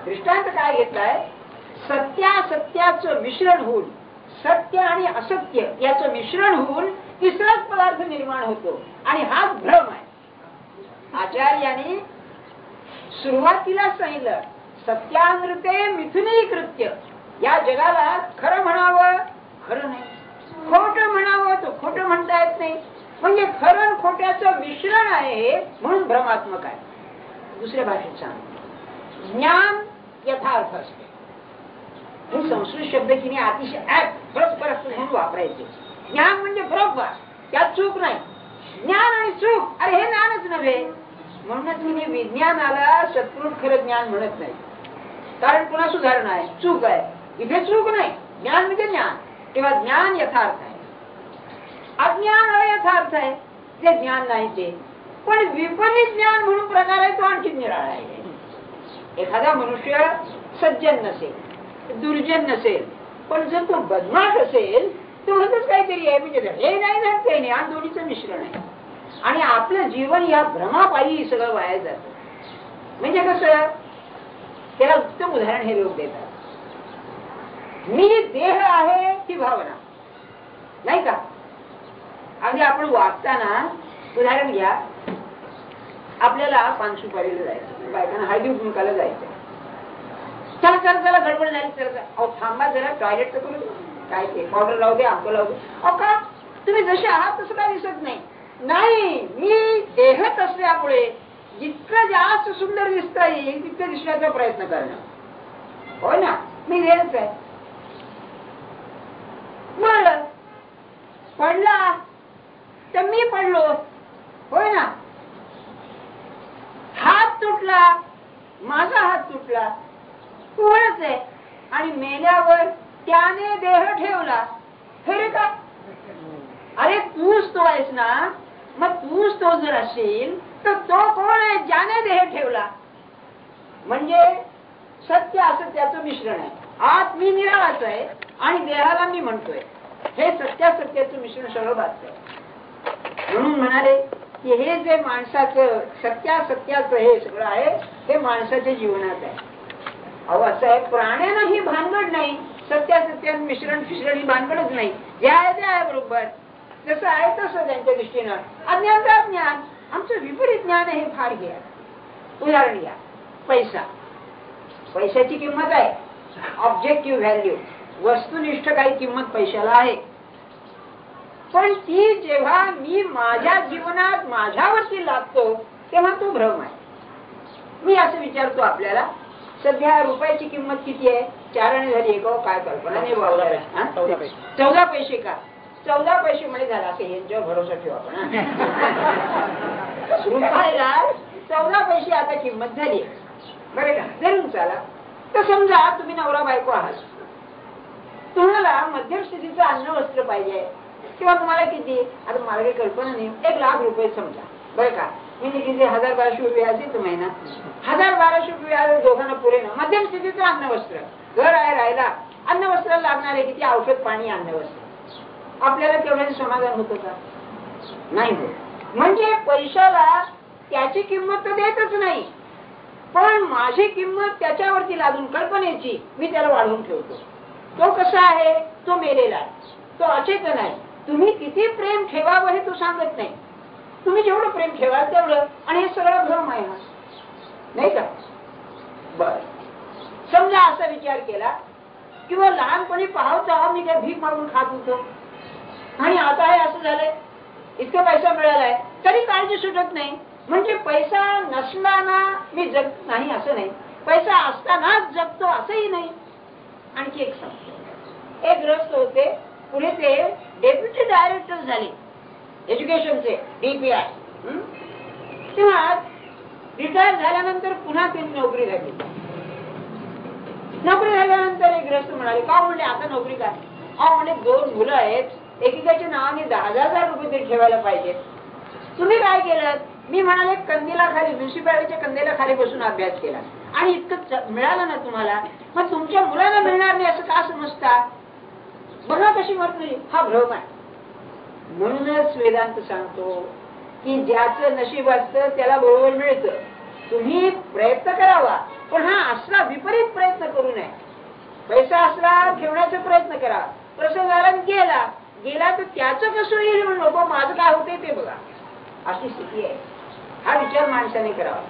दृष्टांत काय घेतलाय, सत्यासत्याचं मिश्रण होऊन, सत्य आणि असत्य याचं मिश्रण होऊन तिसराच पदार्थ निर्माण होतो. आणि हाच भ्रम आहे. आचार्यांनी सुरुवातीला सांगितलं सत्यानृते मिथुनी कृत्य, या जगाला खरं म्हणावं खरं नाही, खोटं म्हणावं तर खोटं म्हणता येत नाही. म्हणजे खरं खोट्याचं मिश्रण आहे म्हणून भ्रमात्मक आहे. दुसऱ्या भाषेत सांग, ज्ञान यथार्थ असते. हे संस्कृत शब्द की अतिशय परस्पर म्हणून वापरायचे. ज्ञान म्हणजे बरोबर, त्यात चूक नाही. ज्ञान आणि चूक, अरे हे ज्ञानच नव्हे. म्हणूनच मी विज्ञानाला सत्पुरुष खरं ज्ञान म्हणत नाही, कारण पुन्हा सुधारणा आहे, चूक आहे. इथे चूक नाही, ज्ञान म्हणजे ज्ञान. तेव्हा ज्ञान यथार्थ आहे, अज्ञान अयथार्थ आहे, जे ज्ञान नाही ते. पण विपरीत ज्ञान म्हणून प्रकार आहे, तो आणखी निराळा आहे. एखादा मनुष्य सज्जन नसेल, दुर्जन नसेल, पण जर तो बदमाश असेल तो म्हणतच काहीतरी आहे, म्हणजे हे नाही ना ते नाही, आणि दोन्हीचं मिश्रण आहे. आणि आपलं जीवन या भ्रमापायी सगळं वाया जातं. म्हणजे कसं, त्याला उत्तम उदाहरण हे लोक देतात. मी देह आहे ही भावना नाही का. अगदी आपण वागताना उदाहरण घ्या, आपल्याला पानसुपारीला जायचं, बायकांना हळदी कुंकाला जायचं. चला चला चला गडबड झाली, चला अहो थांबा जरा, टॉयलेट तर करू, काय ते पावडर लावू दे, आंबो लावू दे. अहो का तुम्ही जसे आहात तसं काय दिसत नाही. नाही, मी देहत असल्यामुळे जितकं जास्त सुंदर दिसता येईल तितकं दिसण्याचा प्रयत्न करणं. हो ना, मी देहच आहे. म्हणलं पडला तर मी पडलो, होय ना. हात तुटला, माझा हात तुटला, तूच आहे. आणि मेल्यावर त्याने देह ठेवला, हे रे का. अरे तूच तो आहेस ना, मग तूच तो जर असेल तर तो कोण आहे ज्याने देह ठेवला. म्हणजे सत्य असत्याचं मिश्रण आहे. आत मी निराळाच आहे आणि देहाला मी म्हणतोय, हे सत्यासत्याचं मिश्रण सगळं बात आहे. म्हणून म्हणाले की हे जे माणसाचं सत्यासत्याचं हे सगळं आहे, हे माणसाच्या जीवनात आहे. अहो असं आहे, प्राण्यांना ही भानगड नाही, सत्यासत्या मिश्रण फिश्रण ही भानगडच नाही. जे आहे ते आहे बरोबर, जसं आहे तसं त्यांच्या दृष्टीनं. अज्ञान तर अज्ञान, आमचं विपरीत ज्ञान हे फार घ्या. उदाहरण घ्या, पैसा. पैशाची किंमत आहे, ऑब्जेक्टिव्ह व्हॅल्यू, वस्तुनिष्ठ काही किंमत पैशाला आहे. पण ती जेव्हा मी माझ्या जीवनात माझ्यावरती लागतो तेव्हा तो भ्रम आहे. मी असं विचारतो आपल्याला, सध्या रुपयाची किंमत किती आहे? 4 आणे झाली एक, काय कल्पना नाही. 14 पैसे का? 14 पैसे म्हणे झाला असं, यांच्यावर भरोसा ठेवा आपण. रुपयाला 14 पैसे आता किंमत झाली, बरे का, धरून चाला. तर समजा तुम्ही नवरा बायको आहात, तुम्हाला मध्यम स्थितीचं अन्न वस्त्र पाहिजे, किंवा तुम्हाला किती, आता मला काही कल्पना नाही, 1 लाख रुपये समजा, बरं का. म्हणजे किती, 1000-1200 रुपये असेल तर महिना, 1000-1200 रुपये दोघांना पुरे ना. मध्यम स्थितीचं अन्न वस्त्र, घर आहे राहायला, अन्न वस्त्र लागणार आहे किती, औषध पाणी अन्न वस्त्र. आपल्याला तेवढ्याने समाधान होतं का? नाही होत. म्हणजे पैशाला त्याची किंमत तर देतच नाही, पण माझी किंमत त्याच्यावरती लादून कल्पनेची मी त्याला वाढवून ठेवतो. तो कसा आहे, तो मेलेला आहे, तो अचेतन आहे. तुम्ही किती प्रेम ठेवावं हे तो सांगत नाही. तुम्ही जेवढं प्रेम ठेवाल तेवढं, आणि हे सगळं भ्रम आहे ना, नाही का. बर, समजा असा विचार केला, किंवा लहानपणी पाहता मी काय भीक मागून खात होतो, आणि आता हे असं झालंय, इतका पैसा मिळालाय तरी काळजी सुटत नाही. म्हणजे पैसा नसताना मी जगत नाही असं नाही, पैसा असतानाच जगतो असंही नाही. आणखी एक सांगतो, एक ग्रस्त होते, पुढे ते डेप्युटी डायरेक्टर झाले एज्युकेशनचे, DPI. तेव्हा रिटायर झाल्यानंतर पुन्हा त्यांनी नोकरी लागली. नोकरी झाल्यानंतर एक ग्रस्त म्हणाले, का म्हणले आता नोकरी काय? अहो म्हणजे 2 मुलं आहेत, एकेकाच्या नावाने 10,000 रुपये तरी ठेवायला पाहिजे. तुम्ही काय केलं? मी म्हणाले कंदीला खाली, म्युन्सिपालिटीच्या कंदीला खाली बसून अभ्यास केला, आणि इतकं मिळालं ना तुम्हाला, मग तुमच्या मुलाला मिळणार नाही असं का समजता? बघा कशी मरतोय, हा भ्रम आहे. म्हणूनच वेदांत सांगतो की ज्याचं नशीब असतं त्याला बरोबर मिळतं. तुम्ही प्रयत्न करावा, पण हा असला विपरीत प्रयत्न करू नये. पैसा असला ठेवण्याचा प्रयत्न करा, प्रसंग आला गेला गेला तर त्याचं कसं येईल म्हणून नको, माझं काय होते ते बघा, अशी स्थिती आहे. हा विचार माणसाने करावा.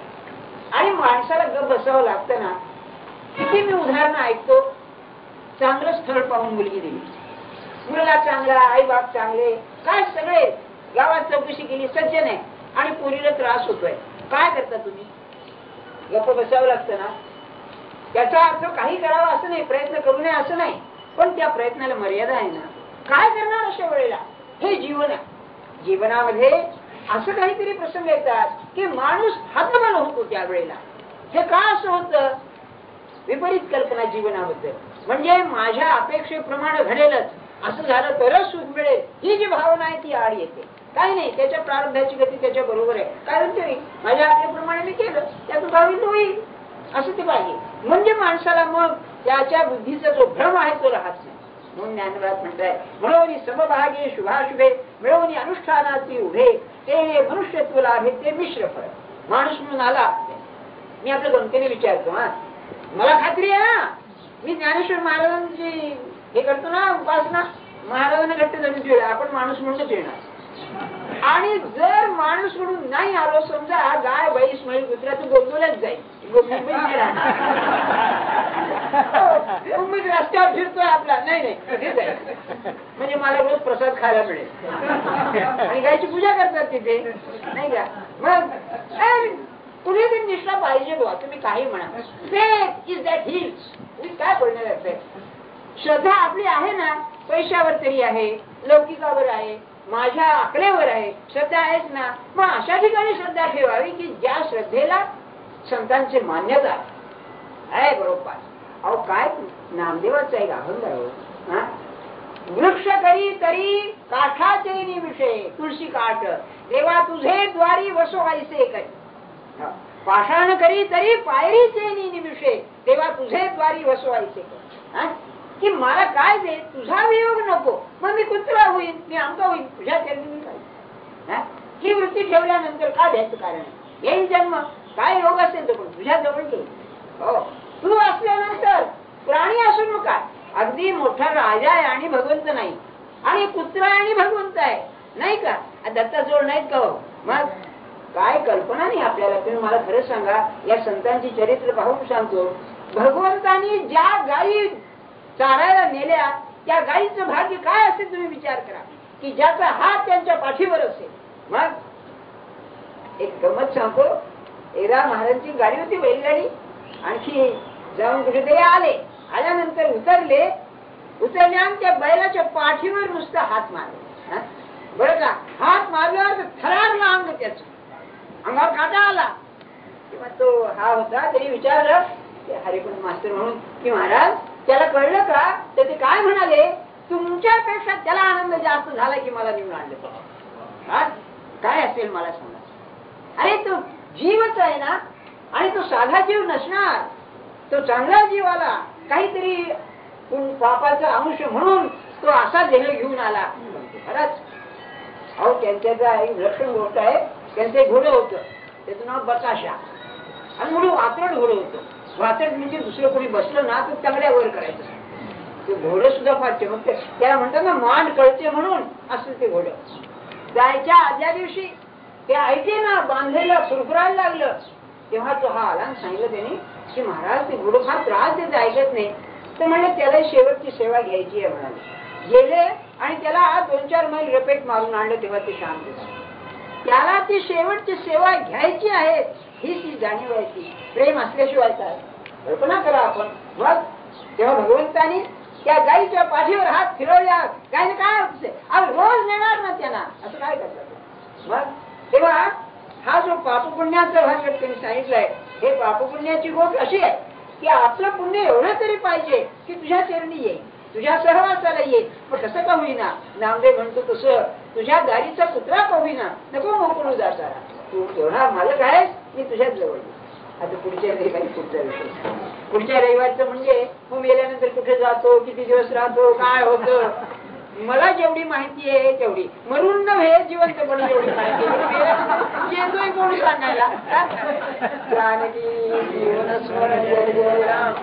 आणि माणसाला गप बसावं लागतं ना. किती मी उदाहरणं ऐकतो, चांगलं स्थळ पाहून मुलगी दिली. मुलगा चांगला, आई बाप चांगले, काय सगळे गावात चौकशी केली, सज्जन आहे आणि पोरीला त्रास होतोय. काय करता तुम्ही? गप्प बसावं लागतं ना. त्याचा अर्थ काही करावा असं नाही, प्रयत्न करू नये असं नाही, पण त्या प्रयत्नाला मर्यादा आहे ना. काय करणार अशा वेळेला? हे जीवन आहे. जीवनामध्ये असं काहीतरी प्रसंग येतात की माणूस हतबल होतो त्यावेळेला. हे का असं होतं? विपरीत कल्पना जीवनाबद्दल, म्हणजे माझ्या अपेक्षेप्रमाणे घडेलच, असं झालं तरच सुख मिळेल, ही जी भावना आहे ती आड येते. काही नाही, त्याच्या प्रारब्धाची गती त्याच्या बरोबर आहे, कारण ते माझ्या आज्ञेप्रमाणे मी केलं, त्यातून भावी होईल असं ते पाहिजे. म्हणजे माणसाला मग त्याच्या बुद्धीचा जो भ्रम आहे तो राहत नाही. म्हणून ज्ञानराज म्हणताय, म्हणून समभागे शुभाशुभे मिळवून अनुष्ठानाची उभे ते मनुष्यत्व लाभे ते मिश्र फळ. माणूस म्हणून आला, मी आपल्या गमतीने विचारतो, हा मला खात्री आहे ना, मी ज्ञानेश्वर महाराजांची हे करतो ना उपासना, महाराजांना घट्ट जमीन वेळ आपण माणूस म्हणूनच येणार. आणि जर माणूस म्हणून नाही आलो, समजा गाय बैस म्हैस कुत्रा तू गोंदवल्याच जाईल, मुंबईत नाही राहणार. मुंबईत रस्त्यावर फिरतोय आपला, नाही नाही जाईल, म्हणजे मला रोज प्रसाद खायला मिळेल आणि गायची पूजा करतात तिथे, नाही का. मग कुठेतरी निष्ठा पाहिजे बुवा, तुम्ही काही म्हणा. फेथ इज दॅट हिल्स, काय बोलणार. श्रद्धा आपली आहे ना, पैशावर तरी आहे, लौकिकावर आहे, माझ्या आकड्यावर आहे, श्रद्धा आहेच ना. मग अशा ठिकाणी श्रद्धा ठेवावी की ज्या श्रद्धेला संतांची मान्यता आहे. बरोबर. अहो काय नामदेवाचा एक अभंग आहे, वृक्ष करी तरी काठाचे निमिषे तुळशी काठ देवा तुझे द्वारी वसवायचे करी, पाषाण करी तरी पायरीचे निमिषे देवा तुझे द्वारी वसवायचे करी. की मला काय दे, तुझा वियोग नको, मग मी कुत्रा होईल, मी आमका होईल, तुझ्या चरणी काय. ही वृत्ती ठेवल्यानंतर का द्यायचं कारण आहे. येईल जन्म, काय योग असेल तो पण तुझ्या जवळ येईल. हो, तू असल्यानंतर प्राणी असून काय, अगदी मोठा राजा आहे आणि भगवंत नाही, आणि कुत्रा आणि भगवंत आहे, नाही का. दत्ताजवळ नाहीत का. मग काय कल्पना नाही आपल्याला. तुम्ही मला खरं सांगा, या संतांची चरित्र पाहून सांगतो, भगवंतांनी ज्या गायी चारायला नेल्या त्या गायीचं भाग्य काय असेल तुम्ही विचार करा, की ज्याचा हात त्यांच्या पाठीवर असेल. मग एक गमत सांगतो, एकदा महाराजांची गाडी होती, बैलगाडी, आणखी जाऊन कुठेतरी आले, आल्यानंतर उतरले आणि त्या बैलाच्या पाठीवर नुसता हात मारले. बरं का, हात मारल्यावर थरारला अंग, त्याच अंगावर काटा आला. किंवा तो हा होता, त्यांनी विचारलं हरिपंत मास्तर म्हणून की महाराज त्याला कळलं का, तर ते काय म्हणाले, तुमच्यापेक्षा त्याला आनंद जास्त झाला की मला निवडून आणलं. काय असेल मला सांगा. अरे तो जीवच आहे ना, आणि तो साधा जीव नसणार, तो चांगला जीव आला, काहीतरी पापाचा अंश म्हणून तो असा देह घेऊन आला. खरंच. अहो त्यांच्या एक लक्षण गोष्ट आहे, त्यांचं एक घोडं होतं, त्याचं नाव बकाशा, आणि म्हणून वातड घोडं होतं. वातड म्हणजे दुसरं कोणी बसलं ना तर तंगड्या वर करायचं. ते घोडं सुद्धा फार चमकते, त्याला म्हणतात ना मांड कळते म्हणून असं ते घोडं. जायच्या आदल्या दिवशी ते ऐके ना बांधलेलं फुरफुरायला लागलं, तेव्हा तो हा आला आणि सांगितलं त्यांनी की महाराज ते घोडं फार त्रास देत, ऐकत नाही. तर म्हणले त्याला शेवटची सेवा घ्यायची आहे म्हणाले. गेले आणि त्याला 2-4 मैल रपेट मारून आणलं, तेव्हा ते शांत झाले. त्याला ती शेवटची सेवा घ्यायची आहे ही ती जाणीव आहे. ती प्रेम असल्याशिवाय काय. कल्पना करा आपण. मग तेव्हा भगवंतानी त्या गाईच्या पाठीवर हात फिरवल्या, गायने काय रोज नेणार ना त्यांना, असं काय करतात. मग तेव्हा हा जो पापपुण्याचा भाग त्यांनी सांगितलाय, हे पापपुण्याची गोष्ट अशी आहे की आपलं पुण्य एवढं तरी पाहिजे की तुझ्या चरणी येईल, तुझ्या सहवासाला येईल. मग कसं का होईना, नामदेव म्हणतो तसं, तुझ्या दारीचा कुत्रा का होईना नको मोकळू जाता, तू एवढा मालक आहेस, मी तुझ्याच जवळ येईल. आता पुढच्या रविवारी पुढचा विषय. पुढच्या रविवारचं म्हणजे मग मेल्यानंतर कुठे जातो, किती दिवस राहतो, काय होतं, मला जेवढी माहिती आहे तेवढी, मरून नव्हे जिवंतपणे जेवढी माहिती येतोय कोणी सांगायला. जानकी जीवन स्मरण जय जय राम.